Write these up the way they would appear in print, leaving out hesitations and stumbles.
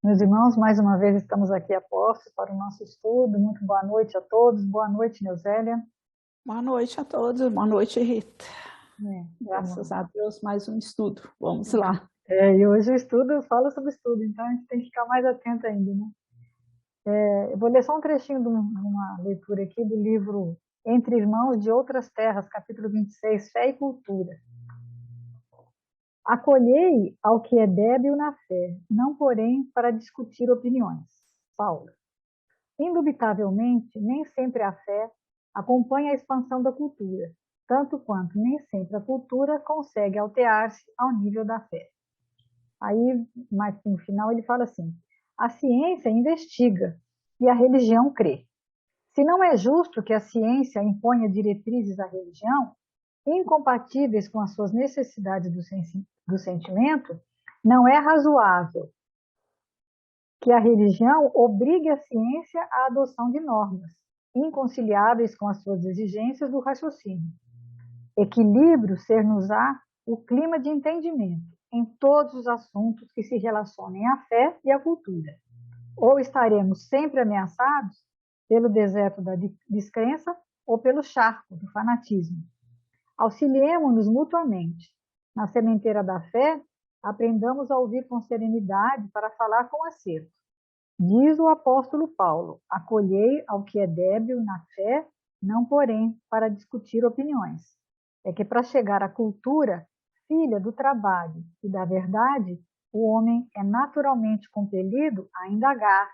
Meus irmãos, mais uma vez estamos aqui a postos para o nosso estudo. Muito boa noite a todos. Boa noite, Neusélia. Boa noite a todos. Boa noite, Rita. Vamos Graças lá. a Deus, mais um estudo. Vamos lá. E hoje o estudo fala sobre estudo, então a gente tem que ficar mais atento ainda, né? Eu vou ler só um trechinho de uma leitura aqui do livro Entre Irmãos de Outras Terras, capítulo 26, Fé e Cultura. Acolhei ao que é débil na fé, não porém para discutir opiniões. Paulo. Indubitavelmente, nem sempre a fé acompanha a expansão da cultura, tanto quanto nem sempre a cultura consegue altear-se ao nível da fé. Aí, mais no final, ele fala assim: a ciência investiga e a religião crê. Se não é justo que a ciência imponha diretrizes à religião, incompatíveis com as suas necessidades do sentimento, não é razoável que a religião obrigue a ciência à adoção de normas, inconciliáveis com as suas exigências do raciocínio. Equilíbrio ser-nos-á o clima de entendimento em todos os assuntos que se relacionem à fé e à cultura. Ou estaremos sempre ameaçados pelo deserto da descrença ou pelo charco do fanatismo. Auxiliemo-nos mutuamente. Na sementeira da fé, aprendamos a ouvir com serenidade para falar com acerto. Diz o apóstolo Paulo: acolhei ao que é débil na fé, não porém para discutir opiniões. É que para chegar à cultura, filha do trabalho e da verdade, o homem é naturalmente compelido a indagar,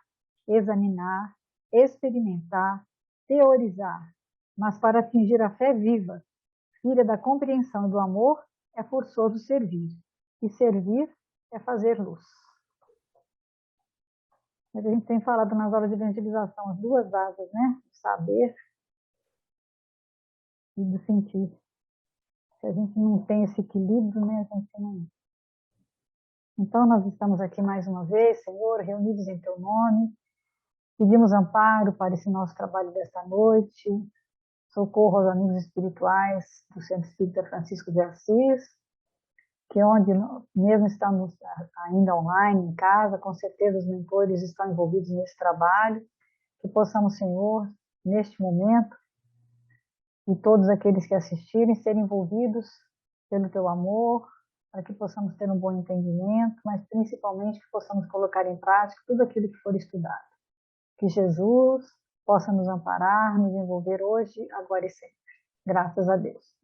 examinar, experimentar, teorizar. Mas para atingir a fé viva, filha da compreensão e do amor, é forçoso servir. E servir é fazer luz. Mas a gente tem falado nas aulas de evangelização as duas asas, né? Do saber e do sentir. Se a gente não tem esse equilíbrio, né? A gente não... Então, nós estamos aqui mais uma vez, Senhor, reunidos em Teu nome. Pedimos amparo para esse nosso trabalho desta noite. Socorro aos amigos espirituais do Centro Espírita Francisco de Assis, que onde mesmo estamos ainda online, em casa, com certeza os mentores estão envolvidos nesse trabalho, que possamos, Senhor, neste momento, e todos aqueles que assistirem, serem envolvidos pelo Teu amor, para que possamos ter um bom entendimento, mas principalmente que possamos colocar em prática tudo aquilo que for estudado. Que Jesus possa nos amparar, nos envolver hoje, agora e sempre. Graças a Deus.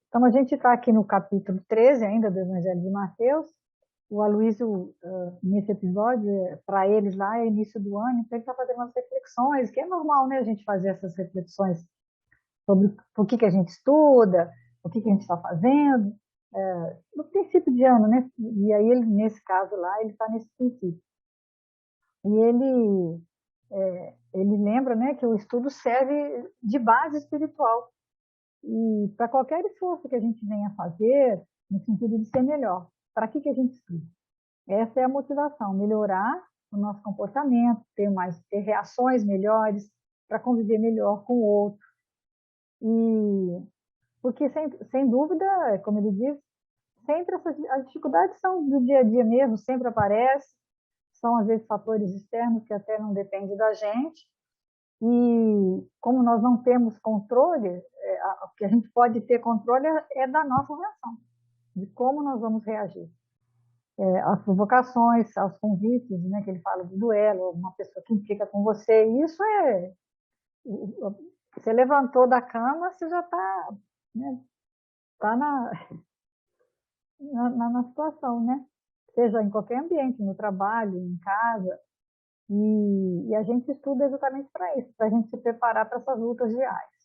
Então, a gente está aqui no capítulo 13 ainda do Evangelho de Mateus. O Aloysio, nesse episódio, para eles lá, é início do ano, então ele está fazendo umas reflexões, que é normal, né, a gente fazer essas reflexões sobre o que a gente estuda, o que a gente está fazendo, no princípio de ano, né? E aí, ele, nesse caso lá, ele está nesse princípio. E ele lembra, né, que o estudo serve de base espiritual. E para qualquer esforço que a gente venha fazer, no sentido de ser melhor, para que a gente estuda? Essa é a motivação, melhorar o nosso comportamento, ter reações melhores, para conviver melhor com o outro. E porque, sem dúvida, como ele diz, sempre as dificuldades são do dia a dia mesmo, sempre aparecem, são às vezes fatores externos que até não dependem da gente, e como nós não temos controle, o que a gente pode ter controle é da nossa reação, de como nós vamos reagir. Às provocações, aos convites, né, que ele fala do duelo, uma pessoa que implica com você, isso você levantou da cama, você já está, né, tá na situação, né? Seja em qualquer ambiente, no trabalho, em casa, e a gente estuda exatamente para isso, para a gente se preparar para essas lutas diárias.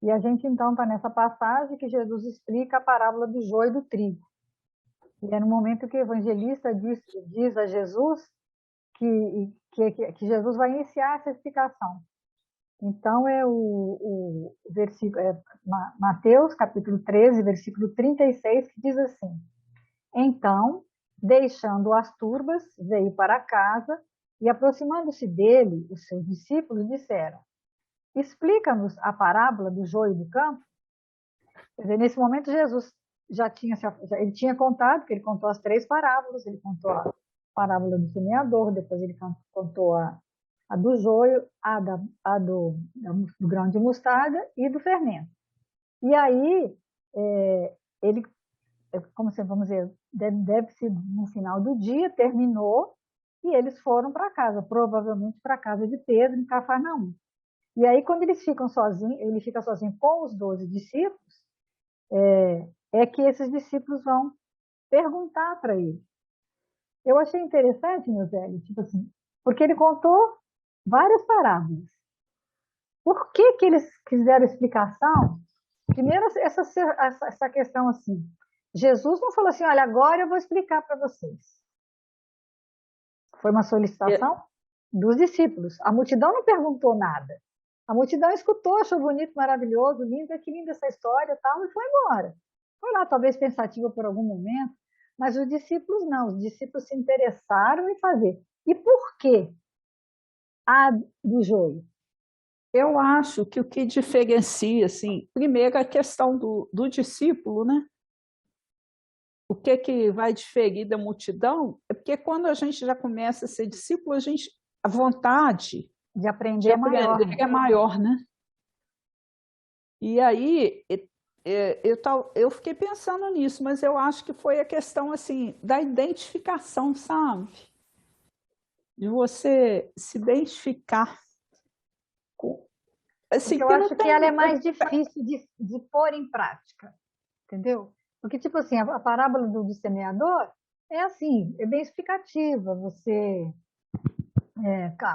E a gente, então, está nessa passagem que Jesus explica a parábola do joio e do trigo. E é no momento que o evangelista diz a Jesus que Jesus vai iniciar essa explicação. Então, é o versículo, Mateus, capítulo 13, versículo 36, que diz assim: então, deixando as turbas, veio para casa e, aproximando-se dele, os seus discípulos disseram: explica-nos a parábola do joio do campo. Quer dizer, nesse momento, Jesus ele tinha contado, que ele contou as 3 parábolas, ele contou a parábola do semeador, depois ele contou a do joio, do grão de mostarda e do fermento. E aí, ele, como você, vamos dizer, deve ser no final do dia, terminou, e eles foram para casa, provavelmente para a casa de Pedro, em Cafarnaum. E aí, quando eles ficam sozinhos, ele fica sozinho com os 12 discípulos, que esses discípulos vão perguntar para ele. Eu achei interessante, meu velho, tipo assim, porque ele contou várias parábolas. Por que que eles quiseram explicação? Primeiro, essa questão assim, Jesus não falou assim, olha, agora eu vou explicar para vocês. Foi uma solicitação dos discípulos. A multidão não perguntou nada. A multidão escutou, achou bonito, maravilhoso, lindo, que linda essa história, tal, e foi embora. Foi lá, talvez pensativa por algum momento, mas os discípulos não. Os discípulos se interessaram em fazer. E por quê? A do joio. Eu acho que o que diferencia, assim, primeiro a questão do discípulo, né? O que vai diferir da multidão é porque quando a gente já começa a ser discípulo, a vontade de aprender é maior, né? E aí eu fiquei pensando nisso, mas eu acho que foi a questão assim da identificação, sabe? De você se identificar com, assim, porque eu acho que ela é mais difícil de pôr em prática, entendeu? Porque, tipo assim, a parábola do semeador é assim, é bem explicativa.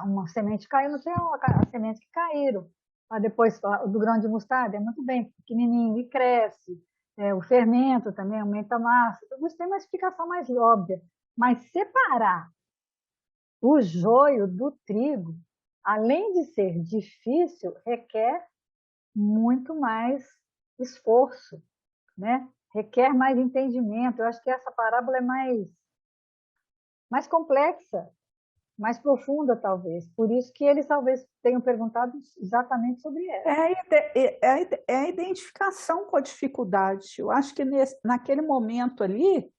Uma semente caiu no chão, as sementes que caíram. Depois, do grão de mostarda, é muito bem, pequenininho e cresce. O fermento também aumenta a massa. Tudo isso tem uma explicação mais óbvia. Mas separar o joio do trigo, além de ser difícil, requer muito mais esforço, né? Requer mais entendimento. Eu acho que essa parábola é mais complexa, mais profunda, talvez. Por isso que eles talvez tenham perguntado exatamente sobre ela. É a identificação com a dificuldade. Eu acho que naquele momento ali,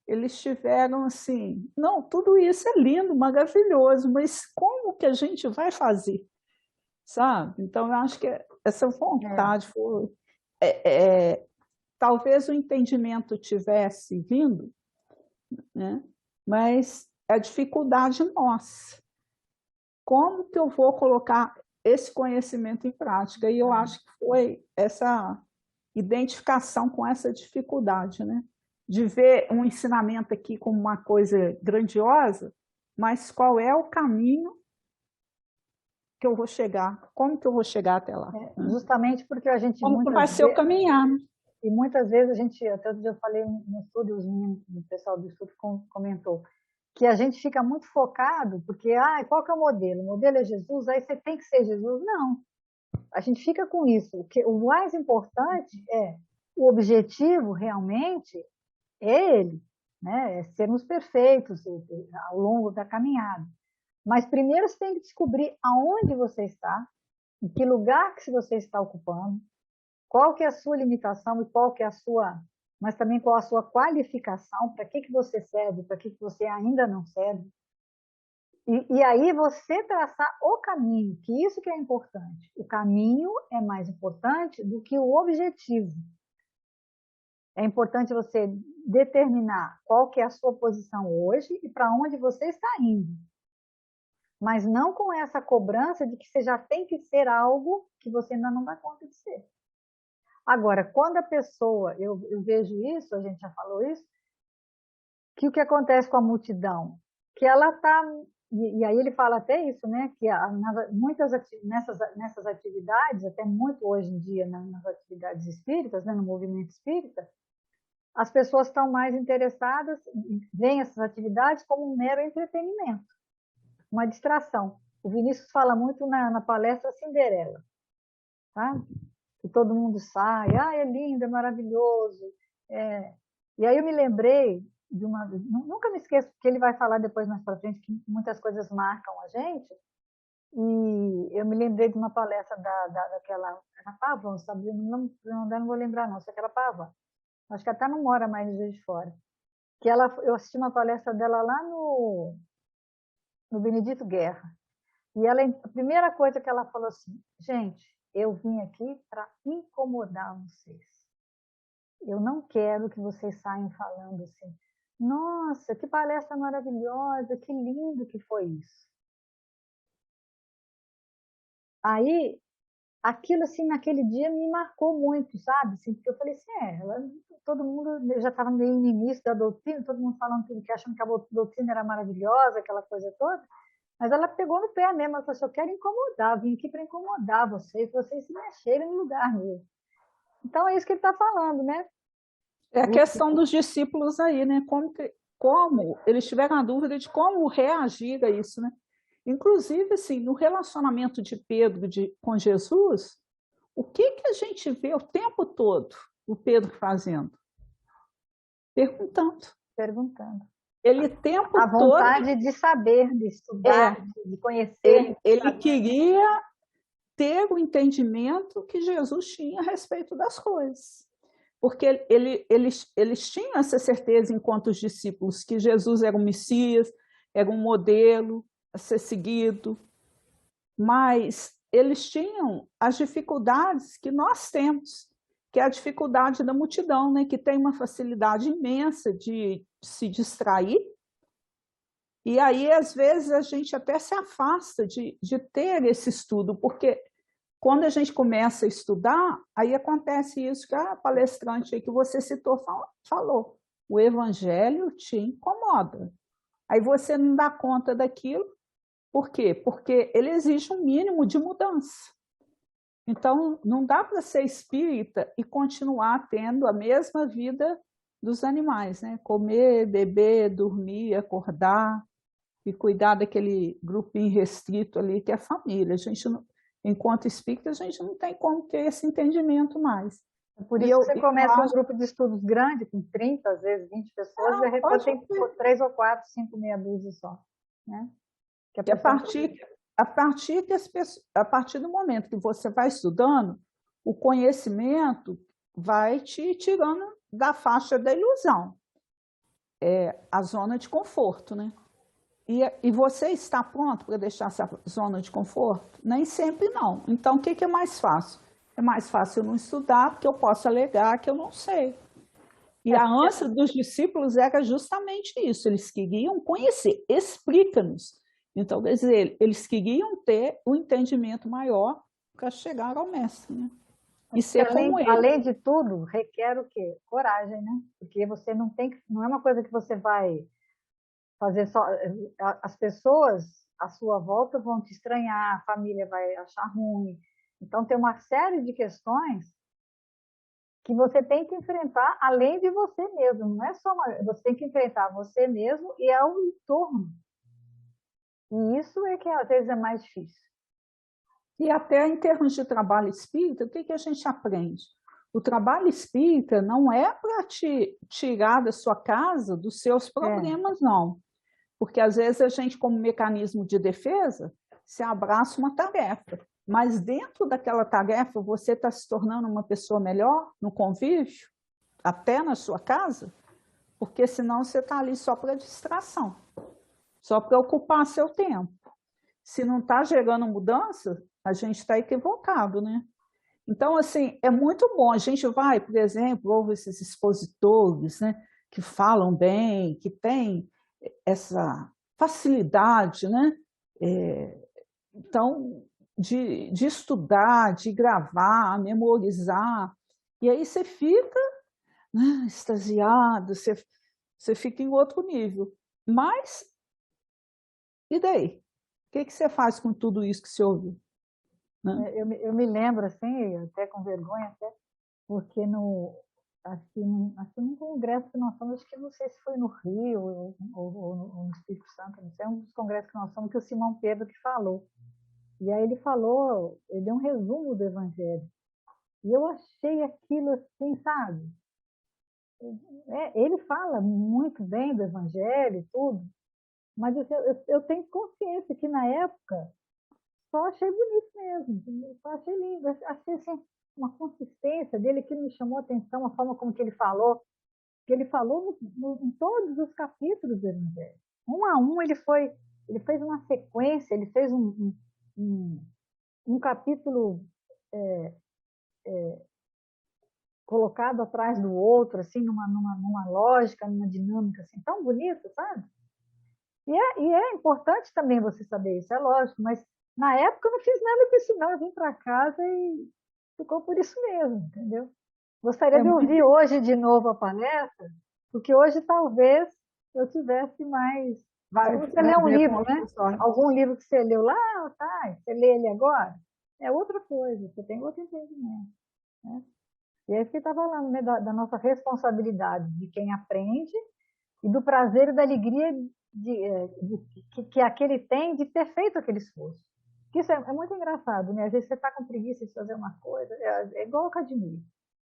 eles tiveram assim, não, tudo isso é lindo, maravilhoso, mas como que a gente vai fazer? Sabe? Então, eu acho que essa vontade foi... talvez o entendimento tivesse vindo, né? Mas a dificuldade nossa. Como que eu vou colocar esse conhecimento em prática? E eu acho que foi essa identificação com essa dificuldade, né? De ver um ensinamento aqui como uma coisa grandiosa, mas qual é o caminho que eu vou chegar? Como que eu vou chegar até lá? Justamente porque a gente Como que vai ser o caminhar? Né? E muitas vezes a gente, até outro dia eu falei no estúdio, o pessoal do estúdio comentou, que a gente fica muito focado, porque, qual que é o modelo? O modelo é Jesus, aí você tem que ser Jesus. Não, a gente fica com isso. O mais importante é, o objetivo realmente é ele, né? É sermos perfeitos ao longo da caminhada. Mas primeiro você tem que descobrir aonde você está, em que lugar que você está ocupando, qual que é a sua limitação e qual que é a sua, mas também qual a sua qualificação, para que você serve, para que você ainda não serve. E aí você traçar o caminho, que isso que é importante. O caminho é mais importante do que o objetivo. É importante você determinar qual que é a sua posição hoje e para onde você está indo. Mas não com essa cobrança de que você já tem que ser algo que você ainda não dá conta de ser. Agora, quando a pessoa, eu vejo isso, a gente já falou isso, que o que acontece com a multidão? Que ela está, e aí ele fala até isso, né? Que nessas atividades, até muito hoje em dia nas atividades espíritas, né, no movimento espírita, as pessoas estão mais interessadas, veem essas atividades como um mero entretenimento, uma distração. O Vinícius fala muito na palestra Cinderela, tá? Que todo mundo sai, é lindo, é maravilhoso. E aí eu me lembrei de nunca me esqueço, porque ele vai falar depois mais para frente que muitas coisas marcam a gente, e eu me lembrei de uma palestra daquela, era Pavão, sabe? Eu não vou lembrar não, se aquela Pavão, acho que ela até não mora mais no Juiz de Fora, que ela, eu assisti uma palestra dela lá no Benedito Guerra, e ela, a primeira coisa que ela falou assim, gente, eu vim aqui para incomodar vocês. Eu não quero que vocês saiam falando assim, nossa, que palestra maravilhosa, que lindo que foi isso. Aí, aquilo assim, naquele dia me marcou muito, sabe? Assim, porque eu falei assim, todo mundo já estava meio no início da doutrina, todo mundo falando que achando que a doutrina era maravilhosa, aquela coisa toda, mas ela pegou no pé mesmo, ela falou assim, eu quero incomodar, vim aqui para incomodar vocês se mexerem no lugar mesmo. Então é isso que ele está falando, né? É a questão dos discípulos aí, né? Como eles tiveram a dúvida de como reagir a isso, né? Inclusive, assim, no relacionamento de Pedro com Jesus, o que a gente vê o tempo todo o Pedro fazendo? Perguntando. Perguntando. Ele o tempo a vontade todo, de saber, de estudar, de conhecer. ele queria ter o entendimento que Jesus tinha a respeito das coisas. Porque eles tinham essa certeza, enquanto os discípulos, que Jesus era o Messias, era um modelo a ser seguido, mas eles tinham as dificuldades que nós temos, que é a dificuldade da multidão, né? Que tem uma facilidade imensa de se distrair, e aí, às vezes, a gente até se afasta de ter esse estudo, porque quando a gente começa a estudar, aí acontece isso que a palestrante aí que você citou falou. O evangelho te incomoda. Aí você não dá conta daquilo. Por quê? Porque ele exige um mínimo de mudança. Então, não dá para ser espírita e continuar tendo a mesma vida dos animais, né? Comer, beber, dormir, acordar e cuidar daquele grupinho restrito ali que é a família. A gente não, enquanto espírita, a gente não tem como ter esse entendimento mais. É por isso que você começa um grupo de estudos grande, com 30, às vezes 20 pessoas, de repente tem 3 ou 4, 5, meia dúzia só. Né? Que a partir do momento que você vai estudando, o conhecimento vai te tirando da faixa da ilusão, a zona de conforto, né? E você está pronto para deixar essa zona de conforto? Nem sempre não. Então, o que é mais fácil? É mais fácil eu não estudar, porque eu posso alegar que eu não sei. E a ânsia dos discípulos era justamente isso, eles queriam conhecer, explica-nos. Então, quer dizer, eles queriam ter um entendimento maior para chegar ao mestre, né? E ser como ele. Além de tudo, requer o quê? Coragem, né? Porque você não tem, não é uma coisa que você vai fazer só. As pessoas à sua volta vão te estranhar, a família vai achar ruim. Então, tem uma série de questões que você tem que enfrentar além de você mesmo. Não é só você tem que enfrentar você mesmo e ao entorno. E isso é que às vezes é mais difícil. E até em termos de trabalho espírita, o que a gente aprende? O trabalho espírita não é para te tirar da sua casa dos seus problemas, não. Porque às vezes a gente, como mecanismo de defesa, se abraça uma tarefa. Mas dentro daquela tarefa, você está se tornando uma pessoa melhor no convívio, até na sua casa, porque senão você está ali só para distração, só para ocupar seu tempo. Se não está gerando mudança, a gente está equivocado, né? Então, assim, é muito bom. A gente vai, por exemplo, ouve esses expositores, né, que falam bem, que têm essa facilidade, né? Então, de estudar, de gravar, memorizar. E aí você fica, né, extasiado, você fica em outro nível. Mas, e daí? O que você faz com tudo isso que você ouviu? Né? Eu me lembro, assim, até com vergonha, até, porque acho que num congresso que nós fomos, acho que não sei se foi no Rio ou no Espírito Santo, não sei, um dos congressos que nós fomos, que o Simão Pedro que falou. E aí ele falou, ele deu um resumo do Evangelho. E eu achei aquilo assim, sabe? Ele fala muito bem do Evangelho e tudo, mas eu tenho consciência que na época só achei bonito mesmo, só achei lindo, achei assim, uma consistência dele que me chamou a atenção, a forma como que ele falou em todos os capítulos do Evangelho. Um a um, ele fez uma sequência, ele fez um capítulo colocado atrás do outro, assim, numa lógica, numa dinâmica assim, tão bonita, sabe? E é importante também você saber isso, é lógico, mas na época eu não fiz nada com isso, não. Eu vim para casa e ficou por isso mesmo, entendeu? Gostaria de muito... ouvir hoje de novo a palestra, porque hoje talvez eu tivesse mais. vai, Quando você vai lê um ver com livro, né? outros olhos. Algum livro que você leu lá, tá, você lê ele agora, é outra coisa, você tem outro entendimento, né? E é isso que ele está falando, né? Da nossa responsabilidade de quem aprende e do prazer e da alegria que aquele tem de ter feito aquele esforço. Isso é muito engraçado, né? Às vezes você está com preguiça de fazer uma coisa, é igual a academia.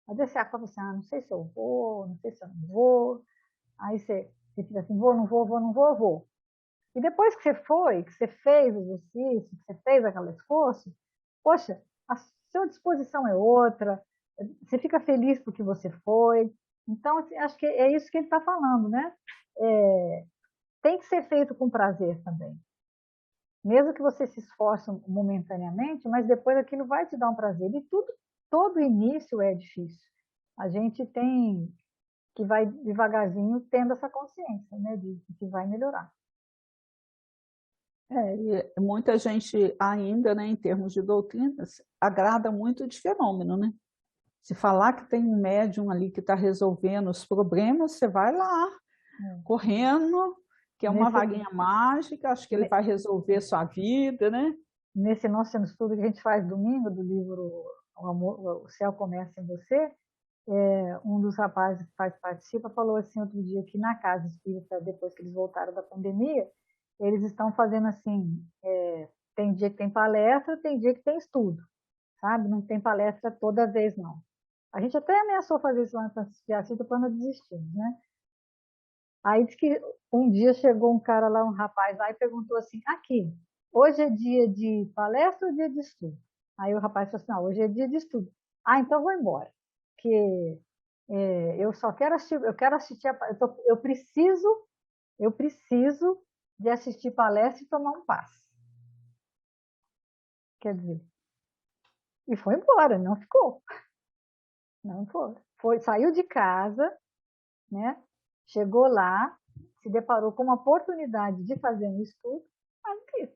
Às vezes você acaba assim, não sei se eu vou, não sei se eu não vou. Aí você fica assim, vou, não vou, vou, não vou, vou. E depois que você foi, que você fez o exercício, que você fez aquele esforço, poxa, a sua disposição é outra, você fica feliz porque você foi. Então, assim, acho que é isso que ele está falando, né? Tem que ser feito com prazer também. Mesmo que você se esforce momentaneamente, mas depois aquilo vai te dar um prazer. E todo início é difícil. A gente tem que vai devagarzinho tendo essa consciência, né, de que vai melhorar. E muita gente ainda, né, em termos de doutrinas, agrada muito de fenômeno, né? Se falar que tem um médium ali que está resolvendo os problemas, você vai lá, correndo, que é uma Nesse, vaguinha mágica, acho que ele vai resolver sua vida, né? nesse nosso estudo que a gente faz domingo, do livro O Céu Começa em Você, um dos rapazes que participa falou assim outro dia que na casa espírita, depois que eles voltaram da pandemia, eles estão fazendo assim, tem dia que tem palestra, tem dia que tem estudo, sabe? Não tem palestra toda vez, não. A gente até ameaçou fazer isso lá na Francisco para não desistir, né? Aí diz que um dia chegou um cara lá, um rapaz lá, e perguntou assim, aqui, hoje é dia de palestra ou dia de estudo? Aí o rapaz falou assim, não, hoje é dia de estudo. Ah, então vou embora, porque eu só quero assistir, eu quero assistir, eu preciso de assistir palestra e tomar um passe. Quer dizer, e foi embora, não ficou. Não foi. Saiu de casa, né? Chegou lá, se deparou com uma oportunidade de fazer um estudo, mas não quis.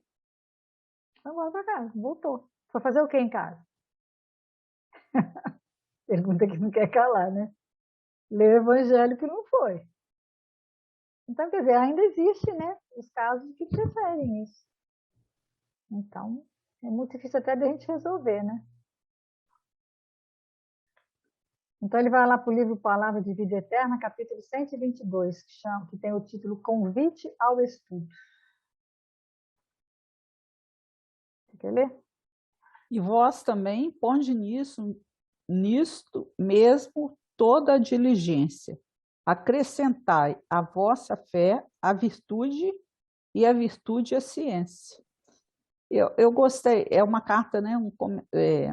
Foi embora para casa, voltou. Foi fazer o que em casa? Pergunta que não quer calar, né? Ler o evangelho que não foi. Então, quer dizer, ainda existe, né? Os casos que preferem isso. Então, é muito difícil até de a gente resolver, né? Então, ele vai lá para o livro Palavra de Vida Eterna, capítulo 122, que tem o título Convite ao Estudo. Você quer ler? E vós também ponde nisto mesmo toda a diligência. Acrescentai à vossa fé a virtude e a virtude a ciência. Eu gostei, é uma carta, né?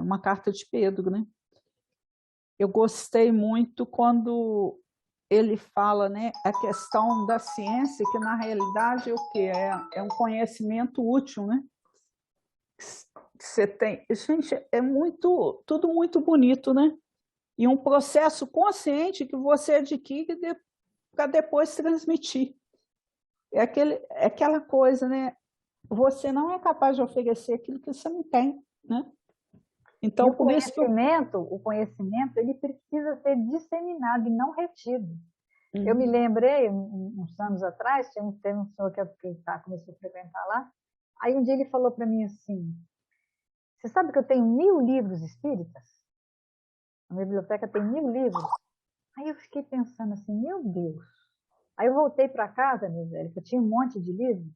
Uma carta de Pedro, né? Eu gostei muito quando ele fala, né, a questão da ciência, que na realidade é o que é um conhecimento útil, né? Que você tem, gente, é muito, tudo muito bonito, né? E um processo consciente que você adquire para depois transmitir. É aquela coisa, né? Você não é capaz de oferecer aquilo que você não tem, né? E Então, por isso que o conhecimento, ele precisa ser disseminado e não retido. Eu me lembrei, uns anos atrás, teve um senhor começou a frequentar lá, aí um dia ele falou para mim assim, você sabe que eu tenho 1000 livros espíritas? A minha biblioteca tem 1000 livros. Aí eu fiquei pensando assim, meu Deus. Aí eu voltei para casa, meu velho, que eu tinha um monte de livros,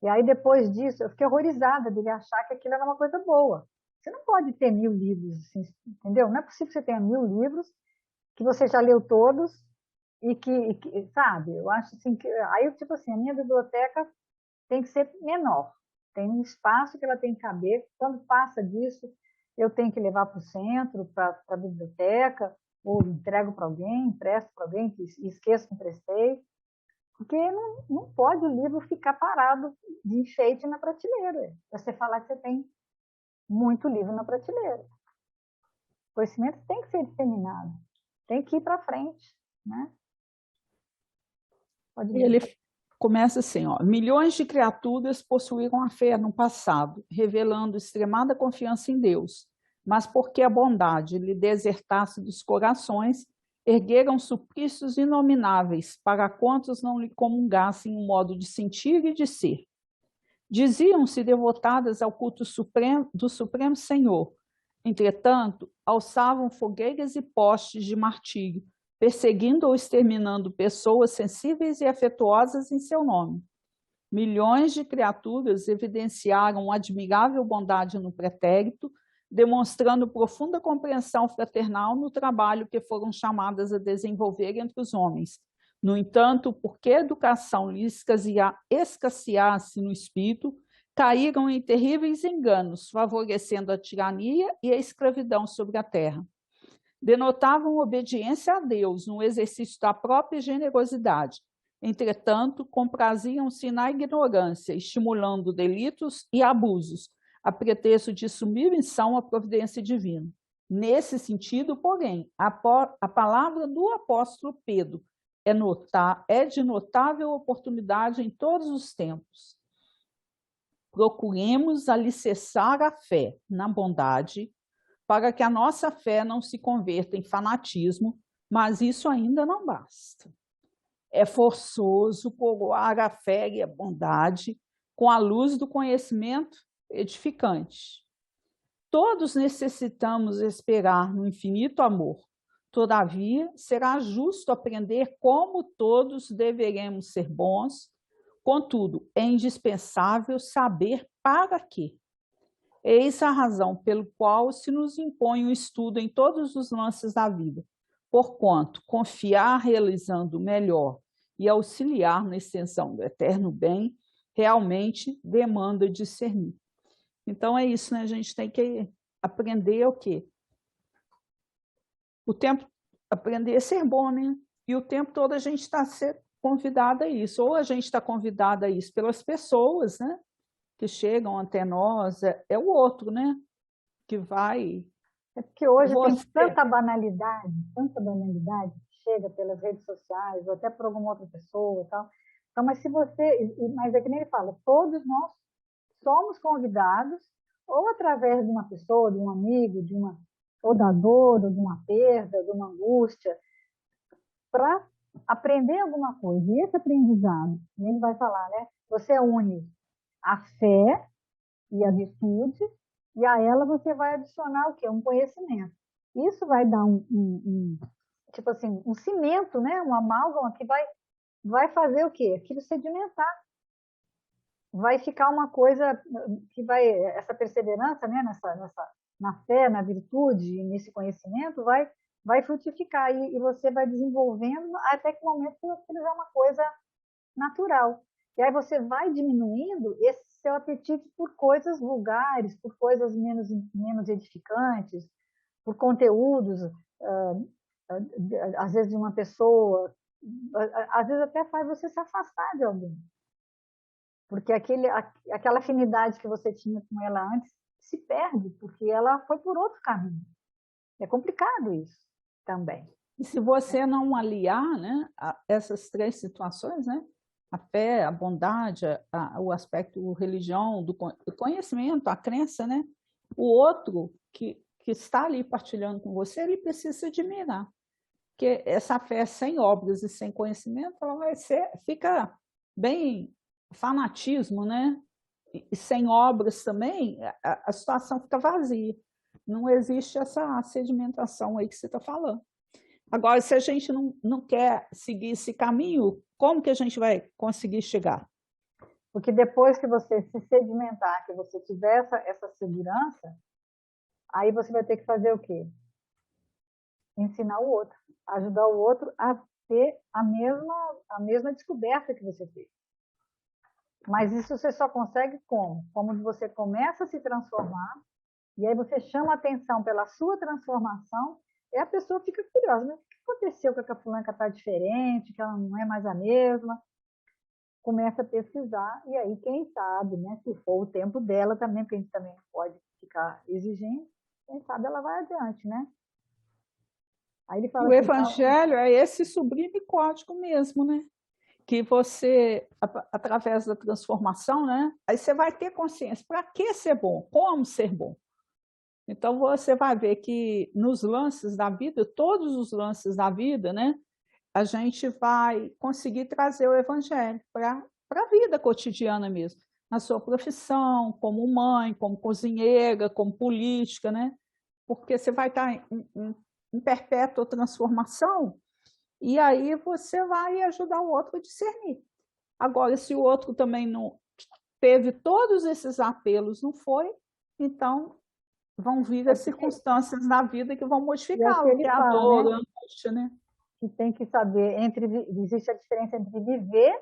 e aí depois disso eu fiquei horrorizada de achar que aquilo era uma coisa boa. Você não pode ter 1000 livros, assim, entendeu? Não é possível que você tenha 1000 livros, que você já leu todos, sabe, eu acho assim que aí tipo assim, a minha biblioteca tem que ser menor, tem um espaço que ela tem que caber, quando passa disso, eu tenho que levar para o centro, para a biblioteca, ou entrego para alguém, empresto para alguém, que esqueço que emprestei, porque não pode o livro ficar parado de enfeite na prateleira. Você falar que você tem muito livro na prateleira. O conhecimento tem que ser disseminado, tem que ir para frente, né? Pode Ele começa assim, ó, milhões de criaturas possuíram a fé no passado, revelando extremada confiança em Deus, mas porque a bondade lhe desertasse dos corações, ergueram suplícios inomináveis para quantos não lhe comungassem o modo de sentir e de ser. Diziam-se devotadas ao culto supremo, do Supremo Senhor. Entretanto, alçavam fogueiras e postes de martírio, perseguindo ou exterminando pessoas sensíveis e afetuosas em seu nome. Milhões de criaturas evidenciaram admirável bondade no pretérito, demonstrando profunda compreensão fraternal no trabalho que foram chamadas a desenvolver entre os homens. No entanto, porque a educação lhe escasseasse no espírito, caíram em terríveis enganos, favorecendo a tirania e a escravidão sobre a terra. Denotavam obediência a Deus no exercício da própria generosidade. Entretanto, compraziam-se na ignorância, estimulando delitos e abusos, a pretexto de submissão à providência divina. Nesse sentido, porém, a palavra do apóstolo Pedro é de notável oportunidade em todos os tempos. Procuremos alicerçar a fé na bondade, para que a nossa fé não se converta em fanatismo, mas isso ainda não basta. É forçoso coroar a fé e a bondade com a luz do conhecimento edificante. Todos necessitamos esperar no infinito amor. Todavia, será justo aprender como todos deveremos ser bons. Contudo, é indispensável saber para quê. Eis a razão pelo qual se nos impõe o estudo em todos os lances da vida, porquanto confiar realizando o melhor e auxiliar na extensão do eterno bem realmente demanda discernir. Então é isso, né? A gente tem que aprender o quê? O tempo, aprender a ser bom, né? E o tempo todo a gente está sendo convidada a isso, ou a gente está convidada a isso pelas pessoas, né? Que chegam até nós, é o outro, né? Que vai... É porque hoje tem tanta banalidade que chega pelas redes sociais ou até por alguma outra pessoa e tal. Então, mas se você, mas é que nem ele fala, todos nós somos convidados ou através de uma pessoa, de um amigo, ou da dor, ou de uma perda, de uma angústia, para aprender alguma coisa. E esse aprendizado, ele vai falar, né? Você une a fé e a virtude, e a ela você vai adicionar o quê? Um conhecimento. Isso vai dar tipo assim, um cimento, né? Um amálgama que vai fazer o quê? Aquilo sedimentar. Vai ficar uma coisa que essa perseverança, né? Na fé, na virtude, nesse conhecimento, vai frutificar e você vai desenvolvendo até que o momento que aquilo é uma coisa natural. E aí você vai diminuindo esse seu apetite por coisas vulgares, por coisas menos edificantes, por conteúdos, às vezes de uma pessoa, às vezes até faz você se afastar de alguém. Porque aquela afinidade que você tinha com ela antes se perde, porque ela foi por outro caminho. É complicado isso também. E se você não aliar, né, essas três situações, né, a fé, a bondade, o aspecto religião, do conhecimento, a crença, né, o outro que está ali partilhando com você, ele precisa se admirar. Porque essa fé sem obras e sem conhecimento, ela fica bem fanatismo, né? E sem obras também, a situação fica vazia. Não existe essa sedimentação aí que você está falando. Agora, se a gente não quer seguir esse caminho, como que a gente vai conseguir chegar? Porque depois que você se sedimentar, que você tiver essa segurança, aí você vai ter que fazer o quê? Ensinar o outro, ajudar o outro a ter a mesma descoberta que você teve. Mas isso você só consegue como? Como você começa a se transformar E aí você chama a atenção pela sua transformação, e a pessoa fica curiosa, mas o que aconteceu com a fulana que está diferente, que ela não é mais a mesma? Começa a pesquisar, e aí quem sabe, né, se for o tempo dela também, porque a gente também não pode ficar exigindo, quem sabe ela vai adiante, né? Aí ele E fala o assim, evangelho é esse sublime código mesmo, né? Que você, através da transformação, né? Aí você vai ter consciência. Para que ser bom? Como ser bom? Então você vai ver que nos lances da vida, todos os lances da vida, né? A gente vai conseguir trazer o evangelho para a vida cotidiana mesmo. Na sua profissão, como mãe, como cozinheira, como política, né? Porque você vai estar em perpétua transformação e aí você vai ajudar o outro a discernir. Agora, se o outro também não teve todos esses apelos, não foi, então vão vir as circunstâncias na vida que vão e é o que modificá-lo, que ele é a fala, dor, né? a angústia, né? Que tem que saber, existe a diferença entre viver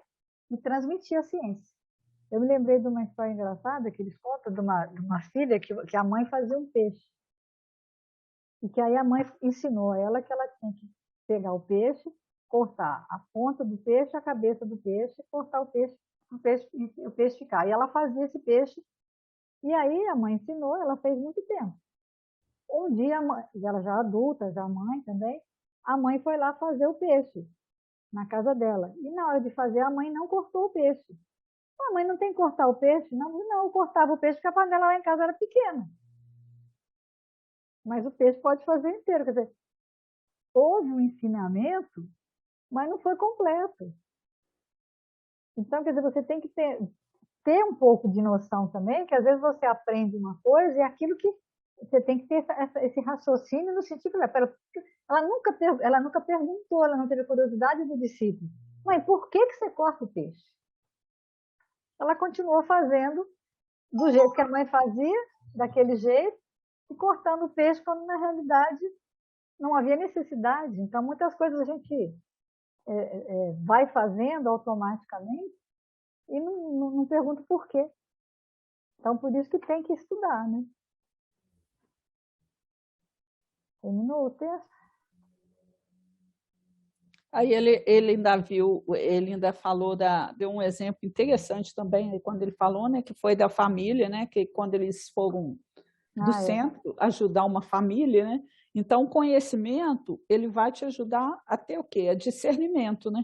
e transmitir a ciência. Eu me lembrei de uma história engraçada que eles contam de uma filha que a mãe fazia um peixe. E que aí a mãe ensinou a ela que ela tinha que pegar o peixe, cortar a ponta do peixe, a cabeça do peixe, cortar o peixe ficar. E ela fazia esse peixe, e aí a mãe ensinou, ela fez muito tempo. Um dia, e ela já adulta, já mãe também, a mãe foi lá fazer o peixe na casa dela. E na hora de fazer, a mãe não cortou o peixe. A mãe não tem que cortar o peixe? Não, não, eu cortava o peixe porque a panela lá em casa era pequena. Mas o peixe pode fazer inteiro. Quer dizer, houve um ensinamento, mas não foi completo. Então, quer dizer, você tem que ter um pouco de noção também, que às vezes você aprende uma coisa e aquilo que você tem que ter esse raciocínio no sentido, ela nunca perguntou, ela não teve curiosidade do discípulo. Mãe, por que você corta o peixe? Ela continuou fazendo do jeito que a mãe fazia, daquele jeito, e cortando o peixe quando na realidade não havia necessidade. Então, muitas coisas a gente vai fazendo automaticamente e não pergunta por quê. Então, por isso que tem que estudar, né? Terminou o texto? Aí ele ainda viu, ele ainda falou deu um exemplo interessante também, quando ele falou, né, que foi da família, né, que quando eles foram do É. centro ajudar uma família, né? Então, o conhecimento, ele vai te ajudar a ter o quê? A discernimento, né?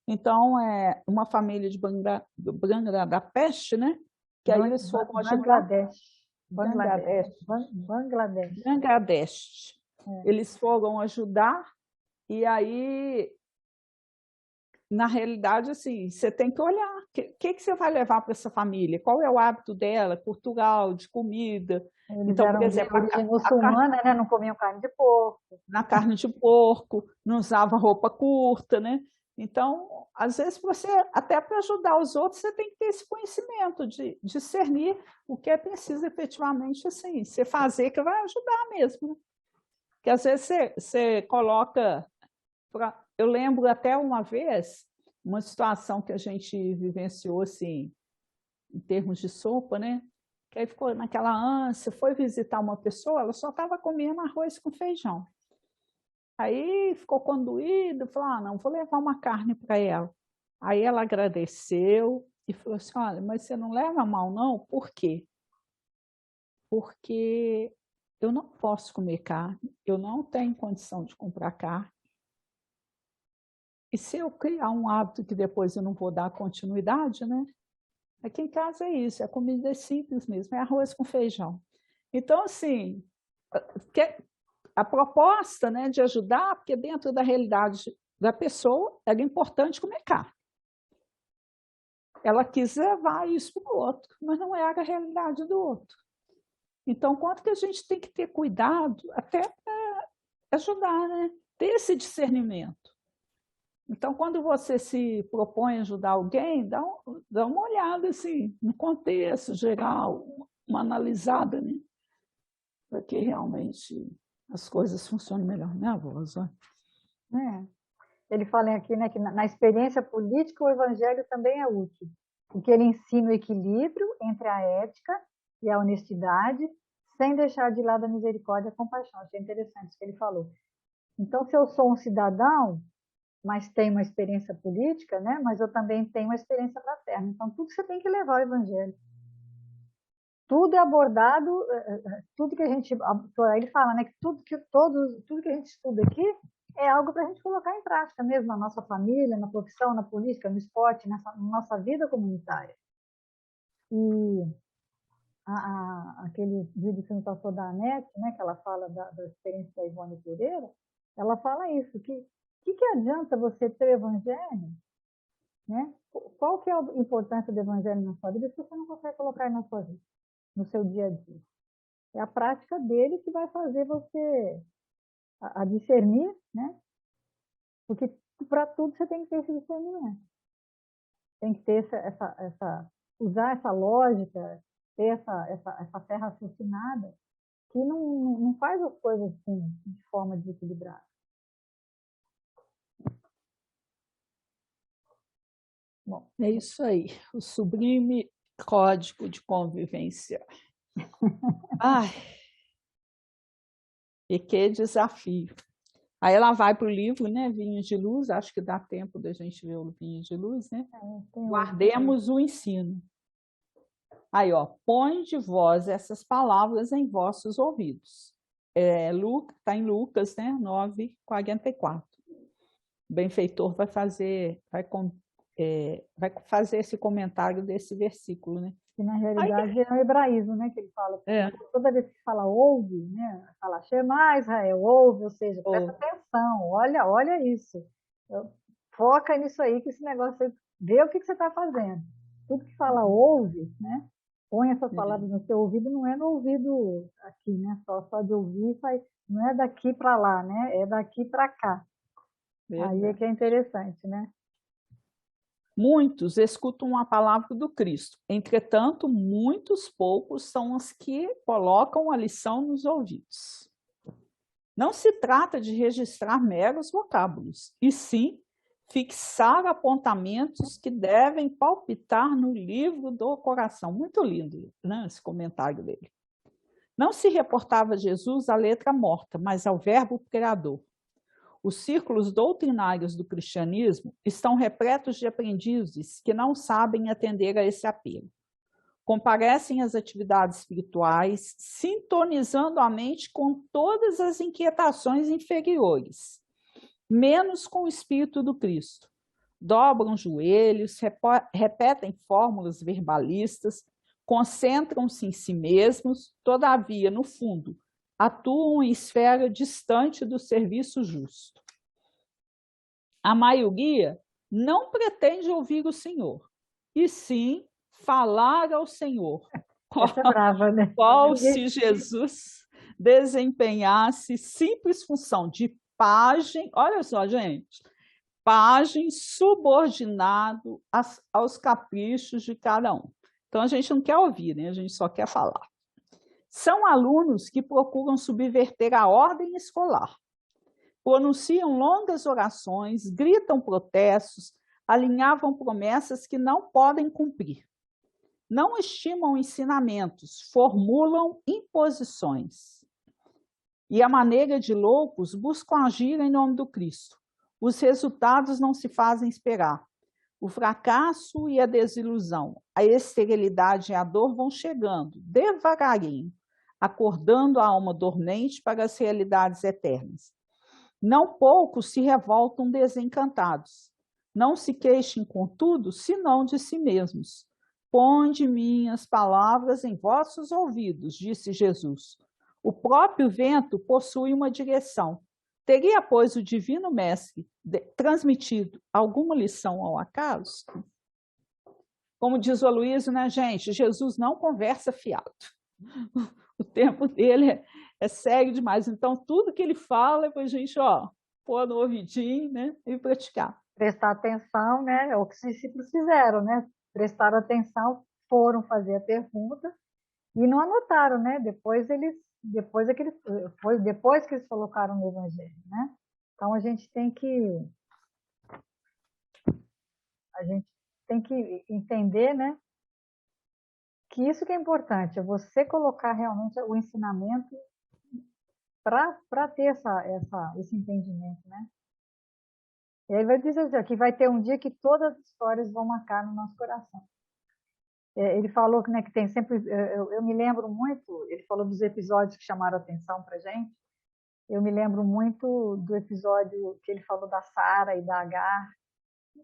Então, é uma família de Bangladesh, né? Que aí eles foram ajudar Bangladesh. Bangladesh, Bangladesh. Bangladesh. É. Eles foram ajudar e aí na realidade, assim, você tem que olhar o que você vai levar para essa família, qual é o hábito dela, cultural, de comida. Eles Então, por eram de exemplo, origem muçulmana, né? Não comiam carne de porco. na carne de porco, não usava roupa curta, né? Então, às vezes, você, até para ajudar os outros, você tem que ter esse conhecimento de discernir o que é preciso efetivamente, assim, você fazer que vai ajudar mesmo. Né? Porque às vezes você coloca. Eu lembro até uma vez, uma situação que a gente vivenciou, assim, em termos de sopa, né? Que aí ficou naquela ânsia, foi visitar uma pessoa, ela só estava comendo arroz com feijão. Aí ficou conduído, falou, não, vou levar uma carne para ela. Aí ela agradeceu e falou assim, olha, mas você não leva mal não? Por quê? Porque eu não posso comer carne, eu não tenho condição de comprar carne. E se eu criar um hábito que depois eu não vou dar continuidade, né? Aqui em casa é isso, a comida é simples mesmo, é arroz com feijão. Então, assim, a proposta, né, de ajudar, porque dentro da realidade da pessoa era importante comer carne. Ela quis levar isso para o outro, mas não era a realidade do outro. Então, quanto que a gente tem que ter cuidado até para ajudar, né? Ter esse discernimento. Então, quando você se propõe a ajudar alguém, dá uma olhada assim, no contexto geral, uma analisada, né? Para que realmente as coisas funcionem melhor, né, Rosa? É. Ele fala aqui, né, que na experiência política o evangelho também é útil, porque ele ensina o equilíbrio entre a ética e a honestidade, sem deixar de lado a misericórdia e a compaixão. Achei interessante isso que ele falou. Então, se eu sou um cidadão, mas tenho uma experiência política, né? Mas eu também tenho uma experiência fraterna. Então, tudo você tem que levar ao evangelho. Tudo é abordado, tudo que a gente, ele fala, né, que tudo que a gente estuda aqui é algo para a gente colocar em prática mesmo na nossa família, na profissão, na política, no esporte, na nossa vida comunitária. E aquele vídeo que me passou da Anete, né, que ela fala da experiência da Ivone Pereira, ela fala isso, que adianta você ter evangelho, né? Qual que é a importância do evangelho na sua vida se você não consegue colocar na sua vida, no seu dia a dia? É a prática dele que vai fazer você a discernir, né? Porque para tudo você tem que ter esse discernimento. Tem que ter usar essa lógica, ter essa fé raciocinada, que não faz as coisas assim, de forma desequilibrada. Bom, é isso aí, o sublime código de convivência. Ai, e que desafio. Aí ela vai para o livro, né, Vinhos de Luz, acho que dá tempo da gente ver o Vinhos de Luz, né? Guardemos o ensino. Aí, ó, põe de vós essas palavras em vossos ouvidos. Está em Lucas, né, 9:44. O benfeitor vai fazer esse comentário desse versículo, né? Que na realidade é o hebraísmo, né, que ele fala. Toda vez que fala ouve, né, fala Shema Israel, ouve, ou seja, presta atenção, olha isso. Foca nisso aí, que esse negócio aí, vê o que você está fazendo. Tudo que fala ouve, né, põe essas palavras no seu ouvido, não é no ouvido aqui, né, só de ouvir, não é daqui para lá, né, é daqui para cá. Aí é que é interessante, né? Muitos escutam a palavra do Cristo, entretanto, muitos poucos são os que colocam a lição nos ouvidos. Não se trata de registrar meros vocábulos, e sim fixar apontamentos que devem palpitar no livro do coração. Muito lindo, né, esse comentário dele. Não se reportava a Jesus à letra morta, mas ao verbo criador. Os círculos doutrinários do cristianismo estão repletos de aprendizes que não sabem atender a esse apelo. Comparecem às atividades espirituais, sintonizando a mente com todas as inquietações inferiores, menos com o Espírito do Cristo. Dobram joelhos, repetem fórmulas verbalistas, concentram-se em si mesmos, todavia, no fundo, atuam em esfera distante do serviço justo. A maioria não pretende ouvir o Senhor, e sim falar ao Senhor. Essa é brava, né? Qual se Jesus desempenhasse simples função de pajem, olha só, gente, pajem subordinado aos caprichos de cada um. Então, a gente não quer ouvir, né? A gente só quer falar. São alunos que procuram subverter a ordem escolar. Pronunciam longas orações, gritam protestos, alinhavam promessas que não podem cumprir. Não estimam ensinamentos, formulam imposições. E, à maneira de loucos, buscam agir em nome do Cristo. Os resultados não se fazem esperar. O fracasso e a desilusão, a esterilidade e a dor vão chegando, devagarinho, acordando a alma dormente para as realidades eternas. Não poucos se revoltam desencantados. Não se queixem, contudo, senão de si mesmos. Ponde minhas palavras em vossos ouvidos, disse Jesus. O próprio vento possui uma direção. Teria, pois, o divino mestre transmitido alguma lição ao acaso? Como diz o Aloysio, né, gente? Jesus não conversa fiado. O tempo dele é sério demais. Então, tudo que ele fala é para a gente, pôr no ouvidinho, né, e praticar. Prestar atenção, né? É o que os discípulos fizeram, né? Prestaram atenção, foram fazer a pergunta e não anotaram, né? Depois que eles colocaram no Evangelho, né? Então a gente tem que entender, né? que isso que é importante, é você colocar realmente o ensinamento para ter esse entendimento, né? E aí vai dizer que vai ter um dia que todas as histórias vão marcar no nosso coração. Ele falou que, né, que tem sempre, eu me lembro muito, ele falou dos episódios que chamaram a atenção para gente. Eu me lembro muito do episódio que ele falou da Sara e da Agar,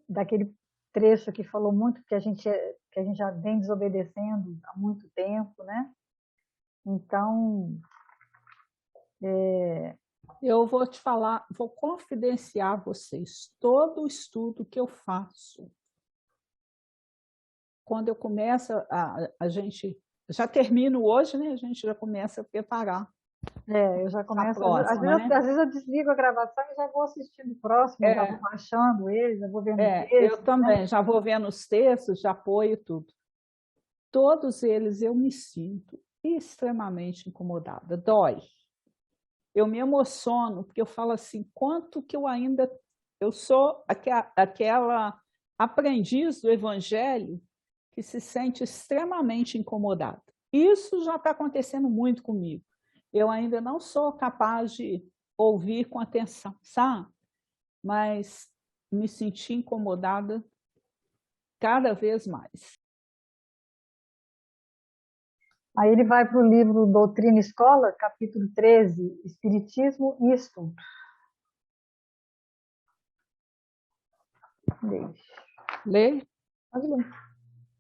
daquele trecho que falou muito que a gente já vem desobedecendo há muito tempo, né? Então, eu vou te falar, vou confidenciar a vocês todo o estudo que eu faço. Quando eu começo, a gente já termino hoje, né? A gente já começa a preparar. eu já começo, próxima, às vezes eu desligo a gravação e já vou assistindo o próximo, já vou baixando ele, já vou vendo o texto. Eu também, né? Já vou vendo os textos, já apoio tudo. Todos eles eu me sinto extremamente incomodada, dói. Eu me emociono, porque eu falo assim, quanto que eu sou aquela aprendiz do evangelho que se sente extremamente incomodada. Isso já está acontecendo muito comigo. Eu ainda não sou capaz de ouvir com atenção, sabe? Mas me senti incomodada cada vez mais. Aí ele vai para o livro Doutrina e Escola, capítulo 13, Espiritismo e Estudo. Leia.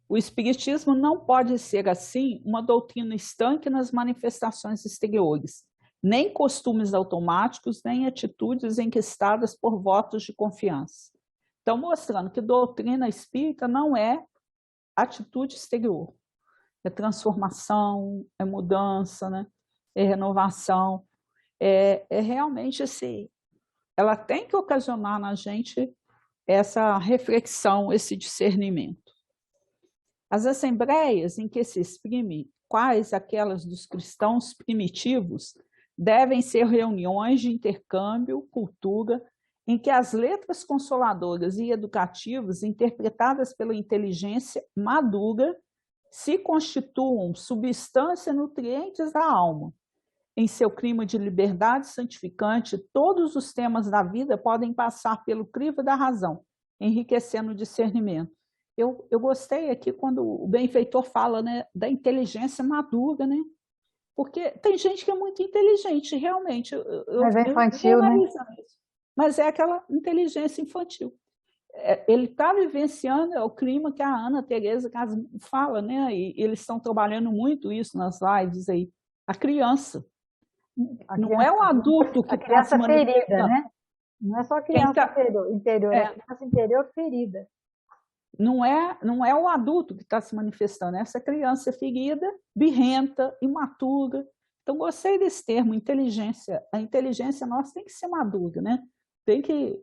O Espiritismo não pode ser, assim, uma doutrina estanque nas manifestações exteriores, nem costumes automáticos, nem atitudes enquistadas por votos de confiança. Então, mostrando que doutrina espírita não é atitude exterior, é transformação, é mudança, né? É renovação, é realmente assim, ela tem que ocasionar na gente essa reflexão, esse discernimento. As assembleias em que se exprime quais aquelas dos cristãos primitivos devem ser reuniões de intercâmbio, cultura, em que as letras consoladoras e educativas, interpretadas pela inteligência madura, se constituam substância nutrientes da alma. Em seu clima de liberdade santificante, todos os temas da vida podem passar pelo crivo da razão, enriquecendo o discernimento. Eu gostei aqui quando o benfeitor fala, né, da inteligência madura, né? Porque tem gente que é muito inteligente, realmente. Mas é infantil, né? Mas é aquela inteligência infantil. Ele está vivenciando o clima que a Ana Teresa fala, né? E eles estão trabalhando muito isso nas lives aí. A criança. Não é o adulto que está se manifestando. Ferida, né? Não é só a criança interior, é a criança interior ferida. Não é o adulto que está se manifestando, é essa criança ferida, birrenta, imatura. Então, gostei desse termo, inteligência. A inteligência nossa tem que ser madura, né? Tem que...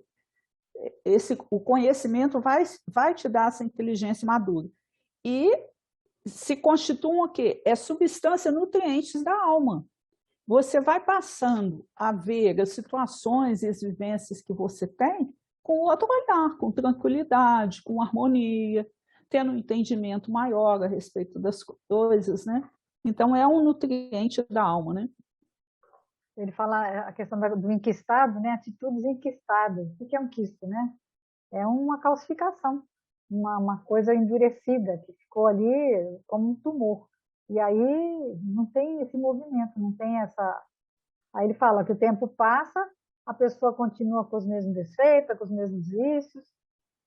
o conhecimento vai te dar essa inteligência madura. E se constituam o quê? É substância, nutrientes da alma. Você vai passando a ver as situações e as vivências que você tem com outro olhar, com tranquilidade, com harmonia, tendo um entendimento maior a respeito das coisas, né? Então, é um nutriente da alma, né? Ele fala a questão do enquistado, né? Atitudes enquistadas. O que é um quisto, né? É uma calcificação, uma coisa endurecida, que ficou ali como um tumor. E aí não tem esse movimento, não tem essa... Aí ele fala que o tempo passa, a pessoa continua com os mesmos defeitos, com os mesmos vícios,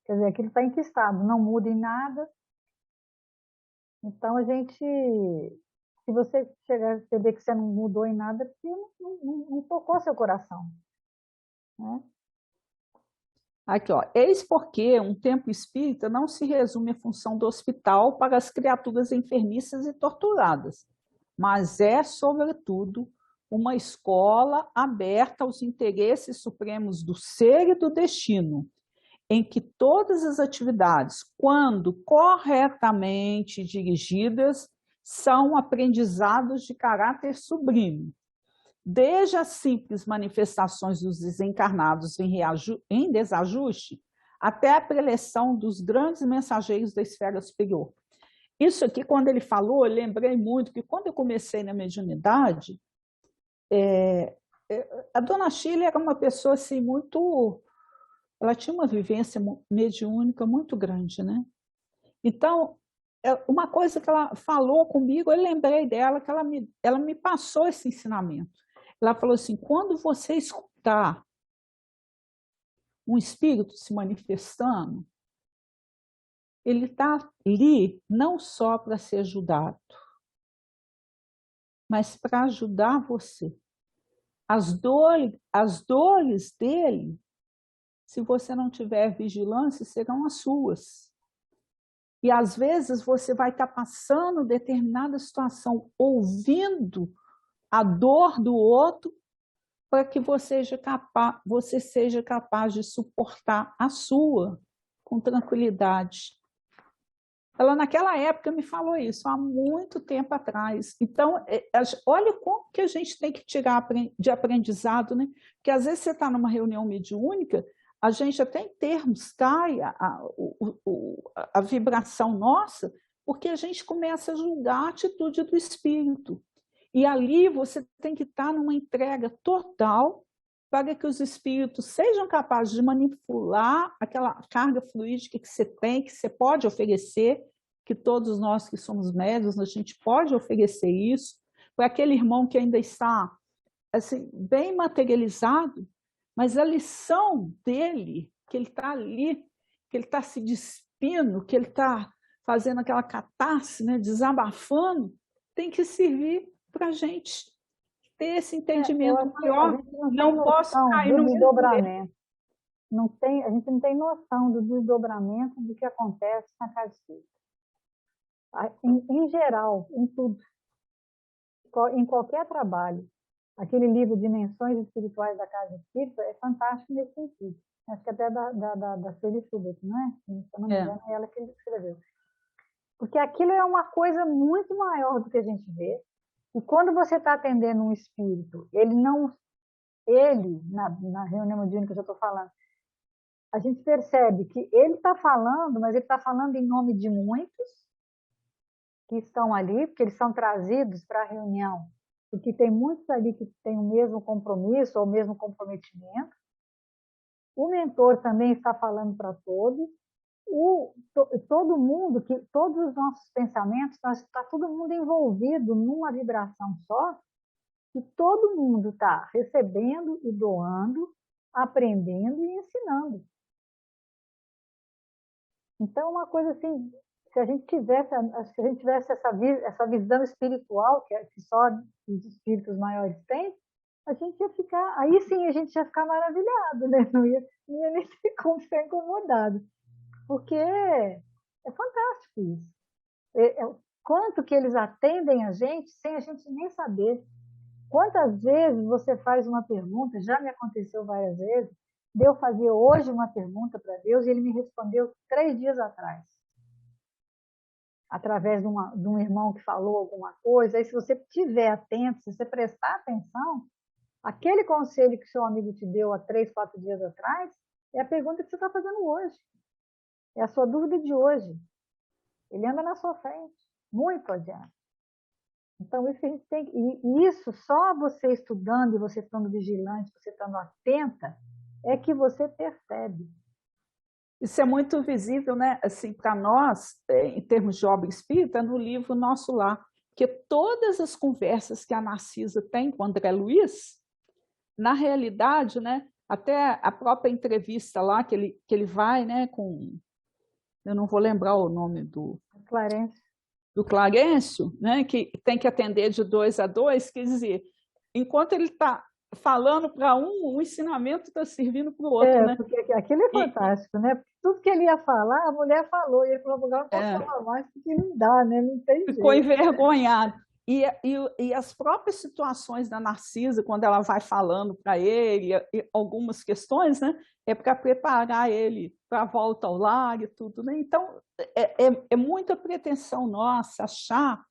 quer dizer, aquilo está enquistado, não muda em nada. Então, a gente, se você chegar a perceber que você não mudou em nada, porque não tocou seu coração, né? Aqui, ó, eis porque um templo espírita não se resume à função do hospital para as criaturas enfermiças e torturadas, mas é, sobretudo, uma escola aberta aos interesses supremos do ser e do destino, em que todas as atividades, quando corretamente dirigidas, são aprendizados de caráter sublime. Desde as simples manifestações dos desencarnados em desajuste, até a preleção dos grandes mensageiros da esfera superior. isso aqui, quando ele falou, eu lembrei muito que quando eu comecei na mediunidade, a dona Chile era uma pessoa assim muito... Ela tinha uma vivência mediúnica muito grande, né? Então, uma coisa que ela falou comigo, eu lembrei dela, que ela me passou esse ensinamento. Ela falou assim, quando você escutar um espírito se manifestando, ele está ali não só para ser ajudado, mas para ajudar você. As dores dele, se você não tiver vigilância, serão as suas. E às vezes você vai estar passando determinada situação, ouvindo a dor do outro, para que você seja capaz de suportar a sua com tranquilidade. Ela, naquela época, me falou isso, há muito tempo atrás. Então, olha como que a gente tem que tirar de aprendizado, né? Porque às vezes você está numa reunião mediúnica, a gente até em termos cai a vibração nossa, porque a gente começa a julgar a atitude do espírito. E ali você tem que estar numa entrega total para que os espíritos sejam capazes de manipular aquela carga fluídica que você tem, que você pode oferecer, que todos nós que somos médiuns, a gente pode oferecer isso, para aquele irmão que ainda está assim, bem materializado, mas a lição dele, que ele está ali, que ele está se despindo, que ele está fazendo aquela catarse, né, desabafando, tem que servir para a gente ter esse entendimento maior. A gente não tem Não posso noção cair do no mesmo erro. desdobramento. A gente não tem noção do desdobramento do que acontece na casa espírita. Em geral, em tudo, em qualquer trabalho. Aquele livro Dimensões Espirituais da Casa Espírita é fantástico nesse sentido. Acho que até da Celie Schubert, não é? Se eu não me engano, é ela que escreveu. Porque aquilo é uma coisa muito maior do que a gente vê. E quando você está atendendo um espírito, na reunião mediúnica que eu estou falando, a gente percebe que ele está falando, mas ele está falando em nome de muitos que estão ali, porque eles são trazidos para a reunião, porque tem muitos ali que têm o mesmo compromisso ou o mesmo comprometimento. O mentor também está falando para todos. Todo mundo, todos os nossos pensamentos, está todo mundo envolvido numa vibração só, e todo mundo está recebendo e doando, aprendendo e ensinando. Então, uma coisa assim, se a gente tivesse essa visão espiritual que só os espíritos maiores têm, a gente ia ficar, aí sim a gente ia ficar maravilhado, né? Não ia nem ter como ficar incomodado. Porque é fantástico isso. Quanto que eles atendem a gente sem a gente nem saber. Quantas vezes você faz uma pergunta, já me aconteceu várias vezes, de eu fazer hoje uma pergunta para Deus e ele me respondeu 3 dias atrás. Através de um irmão que falou alguma coisa. Aí se você estiver atento, se você prestar atenção, aquele conselho que seu amigo te deu há 3, 4 dias atrás, é a pergunta que você está fazendo hoje. É a sua dúvida de hoje. Ele anda na sua frente, muito adiante. Então, isso que a gente tem. E isso só você estudando e você estando vigilante, você estando atenta, é que você percebe. Isso é muito visível, né? Assim, para nós, em termos de obra espírita, no livro Nosso Lar, que todas as conversas que a Narcisa tem com o André Luiz, na realidade, né? Até a própria entrevista lá que ele vai, né? Com, eu não vou lembrar o nome do Clarencio, né? Que tem que atender de 2 a 2, quer dizer, enquanto ele está falando para o ensinamento está servindo para o outro, né? Porque aquilo é fantástico, né? Tudo que ele ia falar, a mulher falou, e ele falou, agora não posso falar mais, porque não dá, né? Não tem jeito. Ficou envergonhado. E as próprias situações da Narcisa, quando ela vai falando para ele, algumas questões, né? É para preparar ele para a volta ao lar e tudo, né? Então, é muita pretensão nossa achar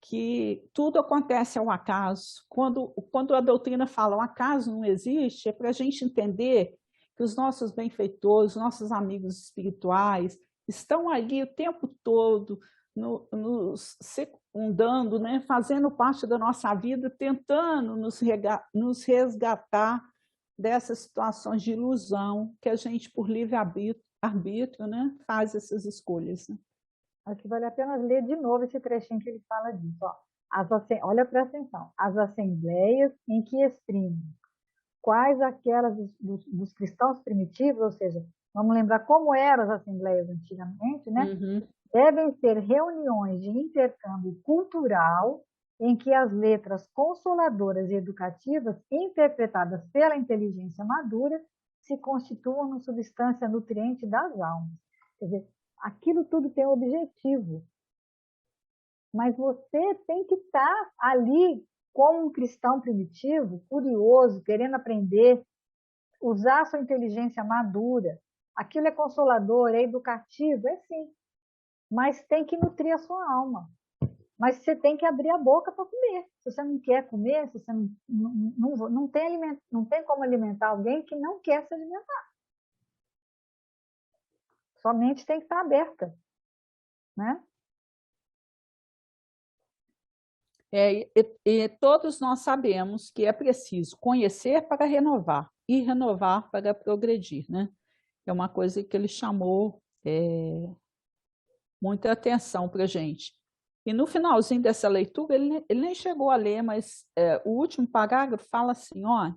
que tudo acontece ao acaso. Quando a doutrina fala o acaso não existe, é para a gente entender que os nossos benfeitores, nossos amigos espirituais, estão ali o tempo todo, nos secundando, né? Fazendo parte da nossa vida, tentando nos resgatar dessas situações de ilusão que a gente, por livre-arbítrio, né? Faz essas escolhas. Né? Acho que vale a pena ler de novo esse trechinho que ele fala disso. Ó. Olha, presta atenção. As assembleias em que exprimem quais aquelas dos cristãos primitivos, ou seja, vamos lembrar como eram as assembleias antigamente, né? Uhum. Devem ser reuniões de intercâmbio cultural em que as letras consoladoras e educativas, interpretadas pela inteligência madura, se constituam na substância nutriente das almas. Quer dizer, aquilo tudo tem um objetivo, mas você tem que estar ali como um cristão primitivo, curioso, querendo aprender, usar a sua inteligência madura. Aquilo é consolador, é educativo, é sim, mas tem que nutrir a sua alma. Mas você tem que abrir a boca para comer. Se você não quer comer, se você não tem como alimentar alguém que não quer se alimentar. Sua mente tem que estar aberta, né? E todos nós sabemos que é preciso conhecer para renovar e renovar para progredir, né? É uma coisa que ele chamou muita atenção para a gente. E no finalzinho dessa leitura, ele nem chegou a ler, mas o último parágrafo fala assim, ó,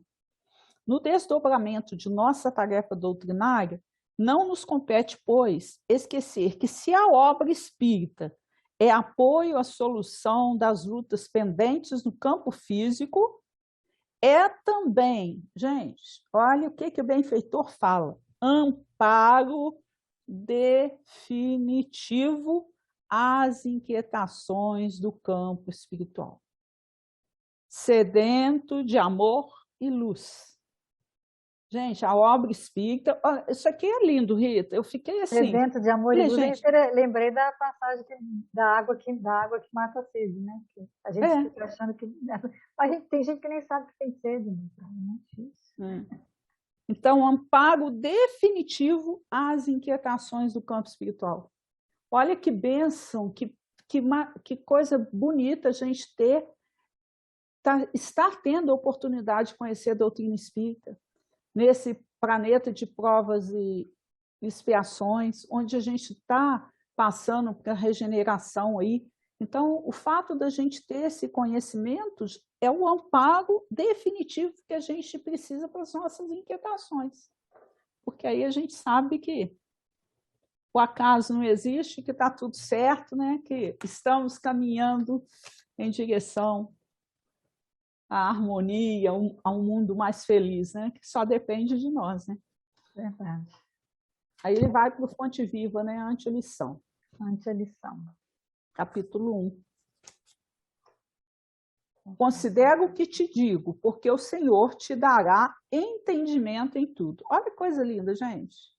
no desdobramento de nossa tarefa doutrinária, não nos compete, pois, esquecer que se a obra espírita é apoio à solução das lutas pendentes no campo físico, é também, gente, olha o que o benfeitor fala, amparo definitivo às inquietações do campo espiritual. Sedento de amor e luz. Gente, a obra espírita, isso aqui é lindo, Rita. Eu fiquei assim. Sedento de amor e Falei, luz. gente, Lembrei da passagem da água que mata a sede, né? Que a gente fica achando que. Tem gente que nem sabe que tem sede, né? É difícil. Então, amparo definitivo às inquietações do campo espiritual. Olha que bênção, que coisa bonita a gente estar tendo a oportunidade de conhecer a doutrina espírita nesse planeta de provas e expiações, onde a gente está passando para a regeneração aí. Então, o fato da gente ter esse conhecimento é o amparo definitivo que a gente precisa para as nossas inquietações. Porque aí a gente sabe que o acaso não existe, que está tudo certo, né? Que estamos caminhando em direção à harmonia, a um mundo mais feliz, né? Que só depende de nós, né? Verdade. Aí ele vai para o Fonte Viva, né? Antelição. Antelição. Capítulo 1. Considera o que te digo, porque o Senhor te dará entendimento em tudo. Olha que coisa linda, gente.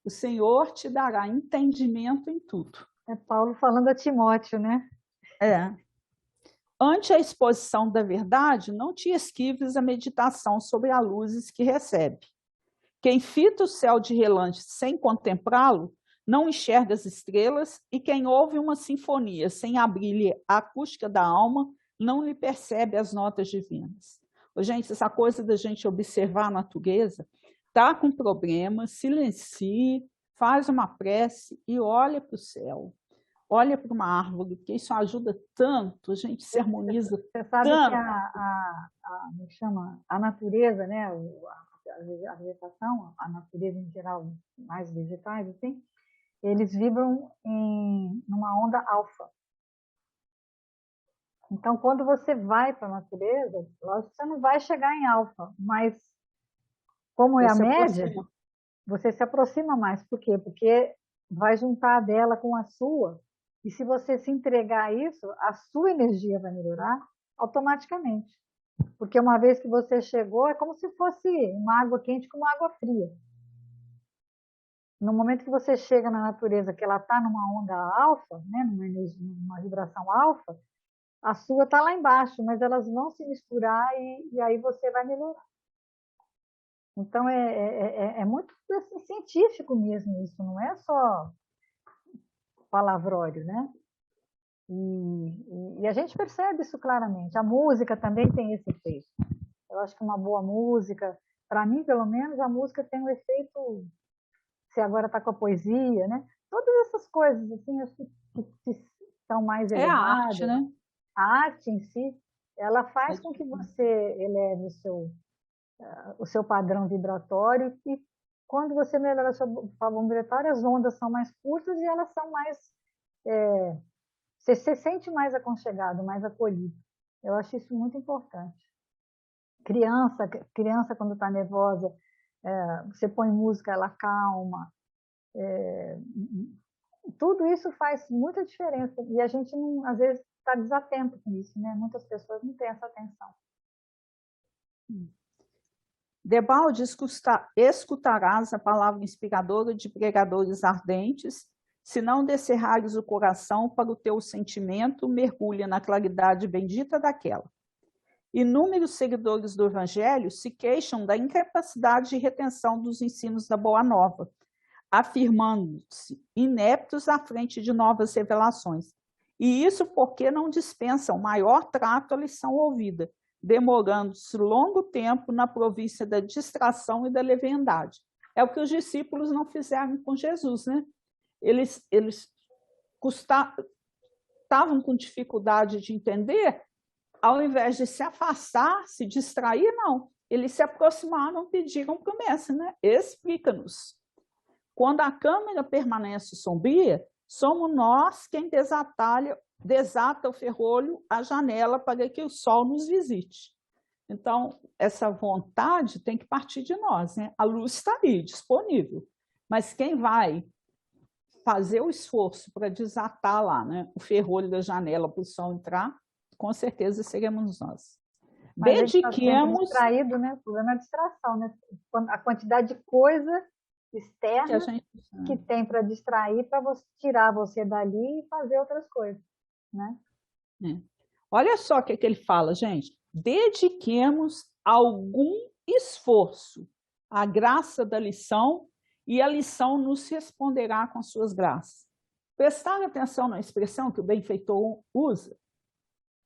O Senhor te dará entendimento em tudo. É Paulo falando a Timóteo, né? Ante a exposição da verdade, não te esquives a meditação sobre as luzes que recebe. Quem fita o céu de relance sem contemplá-lo, não enxerga as estrelas, e quem ouve uma sinfonia sem abrir-lhe a acústica da alma, não lhe percebe as notas divinas. Gente, essa coisa da gente observar a natureza, está com problema, silencie, faz uma prece e olha para o céu. Olha para uma árvore, porque isso ajuda tanto, a gente se harmoniza Você sabe tanto. que a natureza, né? A vegetação, a natureza em geral, mais vegetais, assim, eles vibram numa onda alfa. Então, quando você vai para a natureza, lógico que você não vai chegar em alfa, mas como é a média, você se aproxima mais. Por quê? Porque vai juntar a dela com a sua, e se você se entregar a isso, a sua energia vai melhorar automaticamente. Porque uma vez que você chegou, é como se fosse uma água quente com uma água fria. No momento que você chega na natureza, que ela está numa onda alfa, né, numa vibração alfa, a sua está lá embaixo, mas elas vão se misturar e aí você vai melhorar. Então, é muito assim, científico mesmo isso, não é só palavrório, né? E a gente percebe isso claramente. A música também tem esse efeito. Eu acho que uma boa música, para mim, pelo menos, a música tem um efeito. Você agora está com a poesia, né? Todas essas coisas, assim, acho que são mais É a arte, elevadas. né? A arte em si, ela faz com que você eleve o seu padrão vibratório e quando você melhora o seu padrão vibratório, as ondas são mais curtas e elas são mais... você se sente mais aconchegado, mais acolhido. Eu acho isso muito importante. Criança quando está nervosa, você põe música, ela calma. Tudo isso faz muita diferença e a gente, não, às vezes, está desatento com isso, né? Muitas pessoas não têm essa atenção. Debalde escutarás a palavra inspiradora de pregadores ardentes, se não descerrares o coração para o teu sentimento, mergulha na claridade bendita daquela. Inúmeros seguidores do Evangelho se queixam da incapacidade de retenção dos ensinos da Boa Nova, afirmando-se ineptos à frente de novas revelações. E isso porque não dispensam maior trato à lição ouvida, demorando-se longo tempo na província da distração e da leviandade. É o que os discípulos não fizeram com Jesus, né? Eles estavam com dificuldade de entender, ao invés de se afastar, se distrair, não. Eles se aproximaram, pediram promessa, né? Explica-nos. Quando a câmara permanece sombria, somos nós quem desata o ferrolho, a janela, para que o sol nos visite. Então, essa vontade tem que partir de nós, né? A luz está aí, disponível. Mas quem vai fazer o esforço para desatar lá, né, o ferrolho da janela para o sol entrar, com certeza seremos nós. Mas a gente está sempre Dediquemos... distraído, né? O problema é a distração, né? A quantidade de coisa externa que tem para distrair, para tirar você dali e fazer outras coisas, né? Olha só o que ele fala, gente. Dediquemos algum esforço à graça da lição e a lição nos responderá com as suas graças. Prestar atenção na expressão que o benfeitor usa.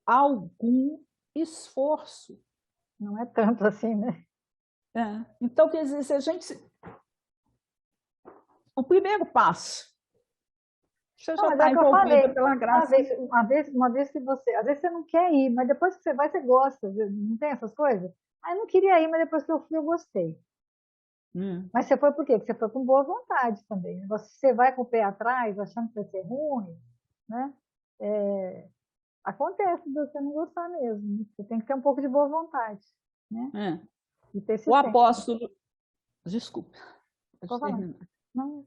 Algum esforço. Não é tanto assim, né? Então, quer dizer, se a gente... O primeiro passo. Você já está envolvido pela graça. Uma vez que você... Às vezes você não quer ir, mas depois que você vai, você gosta. Não tem essas coisas? Eu não queria ir, mas depois que eu fui, eu gostei. Mas você foi por quê? Porque você foi com boa vontade também. Você vai com o pé atrás, achando que vai ser ruim, né? Acontece de você não gostar mesmo. Você tem que ter um pouco de boa vontade, né? E o apóstolo... Desculpa. Pode terminar. Não.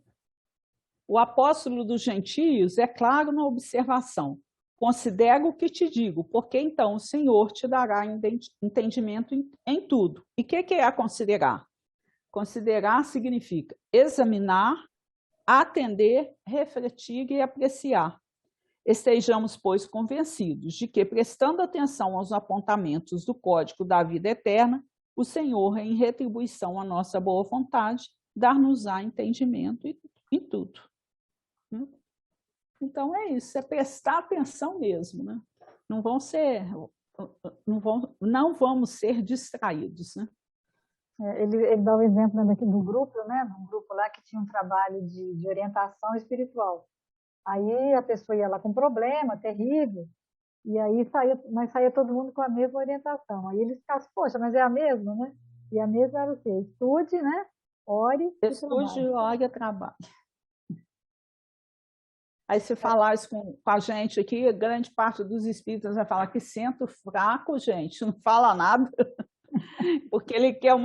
O apóstolo dos gentios é claro na observação. Considera o que te digo, porque então o Senhor te dará entendimento em tudo. E o que é considerar? Considerar significa examinar, atender, refletir e apreciar. Estejamos, pois, convencidos de que, prestando atenção aos apontamentos do Código da Vida Eterna, o Senhor, em retribuição à nossa boa vontade, dar-nos-á entendimento em tudo. Então é isso, é prestar atenção mesmo, né? Não vamos ser distraídos, né? Ele dá o exemplo daqui do grupo, né? Um grupo lá que tinha um trabalho de orientação espiritual. Aí a pessoa ia lá com problema terrível, e aí saía todo mundo com a mesma orientação. Aí eles ficavam, poxa, mas é a mesma, né? E a mesma era o quê? Estude, né? Ore e trabalhe. Estude, ore e trabalhe. Aí se falar isso com a gente aqui, grande parte dos espíritas vai falar que sento fraco, gente, não fala nada, porque ele quer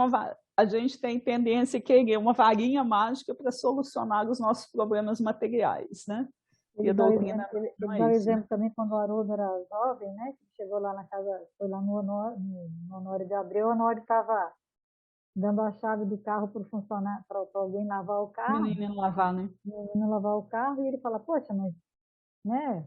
a gente tem tendência a querer uma varinha mágica para solucionar os nossos problemas materiais, né? Ele dá o exemplo também quando o Haroldo era jovem, né? Chegou lá na casa, foi lá no Honório de Abreu, o Honório estava dando a chave do carro para funcionar, para alguém lavar o carro. Menino lavar, né? Menino lavar o carro, e ele fala, poxa, mas, né?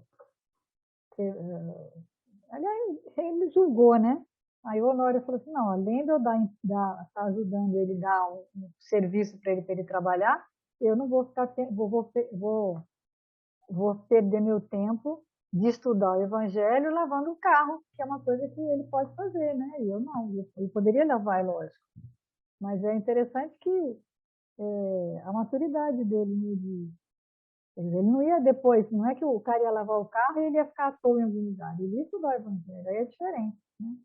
Aliás, ele julgou, né? Aí o Honório falou assim, não, além de eu estar ajudando ele a dar um serviço para ele trabalhar, eu não vou ficar, vou perder meu tempo de estudar o Evangelho lavando o carro, que é uma coisa que ele pode fazer, né? E eu não. Ele poderia lavar, é lógico. Mas é interessante que a maturidade dele, né, ele não ia depois, não é que o cara ia lavar o carro e ele ia ficar à toa em algum lugar. Ele ia estudar o Evangelho, aí é diferente, né?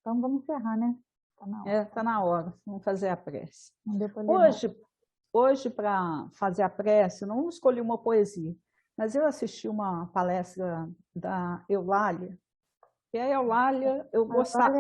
Então vamos encerrar, né? Está na hora. Está na hora, vamos fazer a prece. Não deu para ler mais. Hoje, para fazer a prece, não escolhi uma poesia, mas eu assisti uma palestra da Eulália, e a Eulália, eu gostava,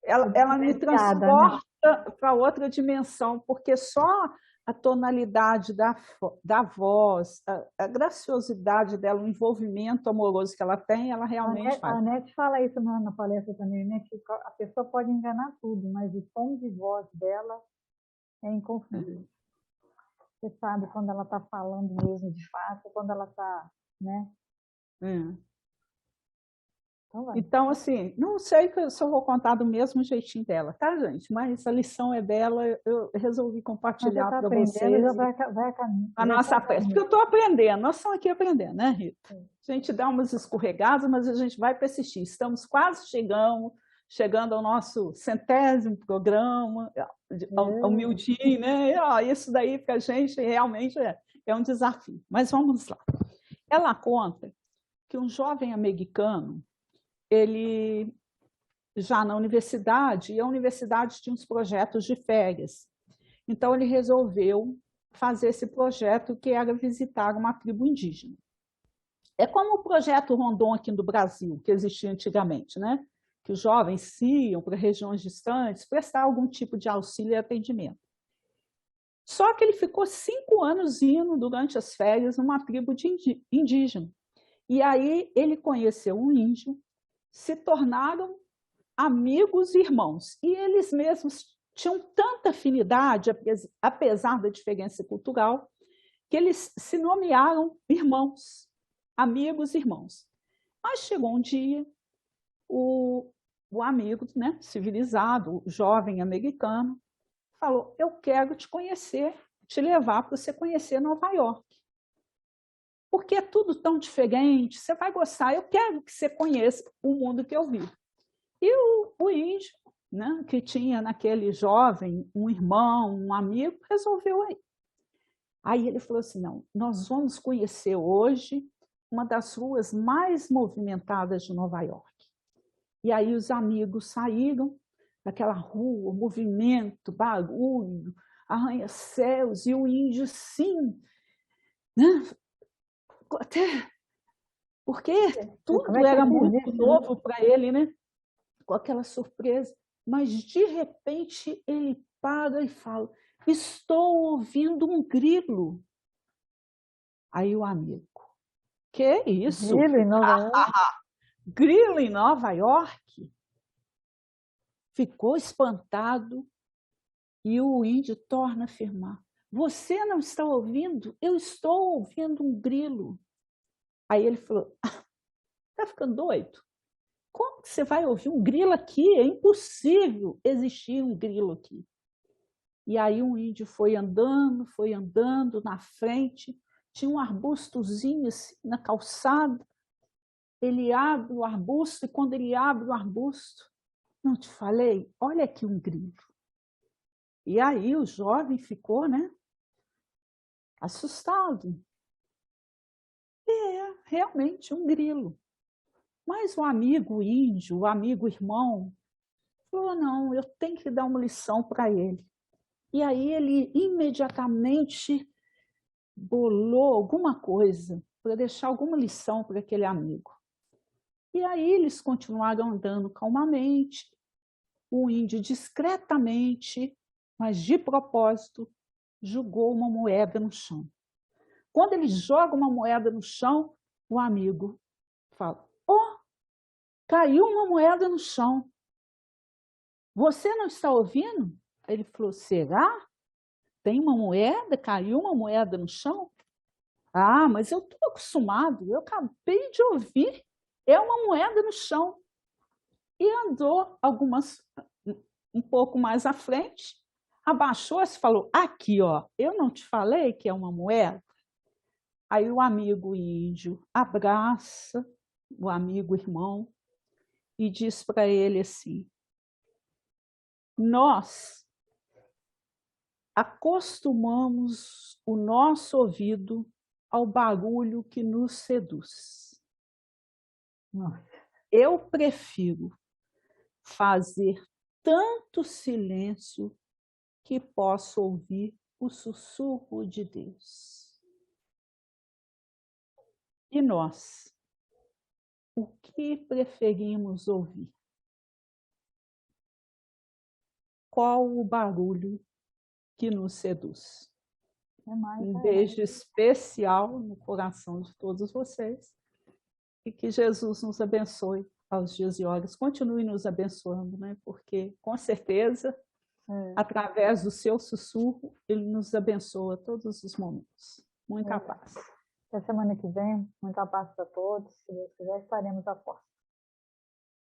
ela me transporta, né, para outra dimensão, porque só a tonalidade da voz, a graciosidade dela, o envolvimento amoroso que ela tem, ela realmente faz. A Anete fala isso na palestra também, né? Que a pessoa pode enganar tudo, mas o tom de voz dela é inconfundível. Você sabe quando ela está falando mesmo de fato, quando ela está, né? Então, assim, não sei se eu vou contar do mesmo jeitinho dela, tá, gente? Mas a lição é dela, eu resolvi compartilhar para vocês. Já vai a caminho. A nossa prece, porque eu estou aprendendo, nós estamos aqui aprendendo, né, Rita? A gente dá umas escorregadas, mas a gente vai persistir. Estamos quase chegando ao nosso 100º programa, ao 1000 né? Isso daí para a gente realmente é um desafio. Mas vamos lá. Ela conta que um jovem americano, ele já na universidade, e a universidade tinha uns projetos de férias. Então, ele resolveu fazer esse projeto, que era visitar uma tribo indígena. É como o projeto Rondon aqui no Brasil, que existia antigamente, né? Que os jovens iam para regiões distantes prestar algum tipo de auxílio e atendimento. Só que ele ficou 5 anos indo, durante as férias, numa tribo de indígena. E aí ele conheceu um índio, se tornaram amigos e irmãos. E eles mesmos tinham tanta afinidade, apesar da diferença cultural, que eles se nomearam irmãos, amigos e irmãos. Mas chegou um dia, o amigo, né, civilizado, o jovem americano, falou: eu quero te conhecer, te levar para você conhecer Nova York. Porque é tudo tão diferente, você vai gostar, eu quero que você conheça o mundo que eu vivo. E o índio, né, que tinha naquele jovem um irmão, um amigo, resolveu ir. Aí ele falou assim: não, nós vamos conhecer hoje uma das ruas mais movimentadas de Nova York. E aí os amigos saíram daquela rua, movimento, barulho, arranha-céus, e o índio, sim, né? Até porque tudo era muito novo para ele, né? Com aquela surpresa. Mas, de repente, ele para e fala: estou ouvindo um grilo. Aí o amigo: que isso? Grilo em Nova York? Grilo em Nova York? Ficou espantado e o índio torna a afirmar: você não está ouvindo? Eu estou ouvindo um grilo. Aí ele falou: está ficando doido? Como que você vai ouvir um grilo aqui? É impossível existir um grilo aqui. E aí um índio foi andando na frente, tinha um arbustozinho assim, na calçada, ele abre o arbusto, e quando ele abre o arbusto, não te falei? Olha aqui um grilo. E aí o jovem ficou, né, assustado. É, realmente um grilo. Mas o amigo índio, o amigo irmão, falou: não, eu tenho que dar uma lição para ele. E aí ele imediatamente bolou alguma coisa para deixar alguma lição para aquele amigo. E aí eles continuaram andando calmamente, o índio discretamente, mas de propósito, jogou uma moeda no chão. Quando ele joga uma moeda no chão, o amigo fala: oh, caiu uma moeda no chão. Você não está ouvindo? Ele falou: será? Tem uma moeda? Caiu uma moeda no chão? Ah, mas eu estou acostumado, eu acabei de ouvir, é uma moeda no chão. E andou um pouco mais à frente, abaixou-se e falou: aqui, ó, eu não te falei que é uma moeda? Aí o amigo índio abraça o amigo irmão e diz para ele assim: nós acostumamos o nosso ouvido ao barulho que nos seduz. Nossa. Eu prefiro fazer tanto silêncio que posso ouvir o sussurro de Deus. E nós, o que preferimos ouvir? Qual o barulho que nos seduz? Um beijo especial no coração de todos vocês e que Jesus nos abençoe aos dias e horas. Continue nos abençoando, né? Porque, com certeza, através do seu sussurro, ele nos abençoa todos os momentos. Muita paz. Até semana que vem, muita paz para todos. Se Deus quiser, estaremos a posto.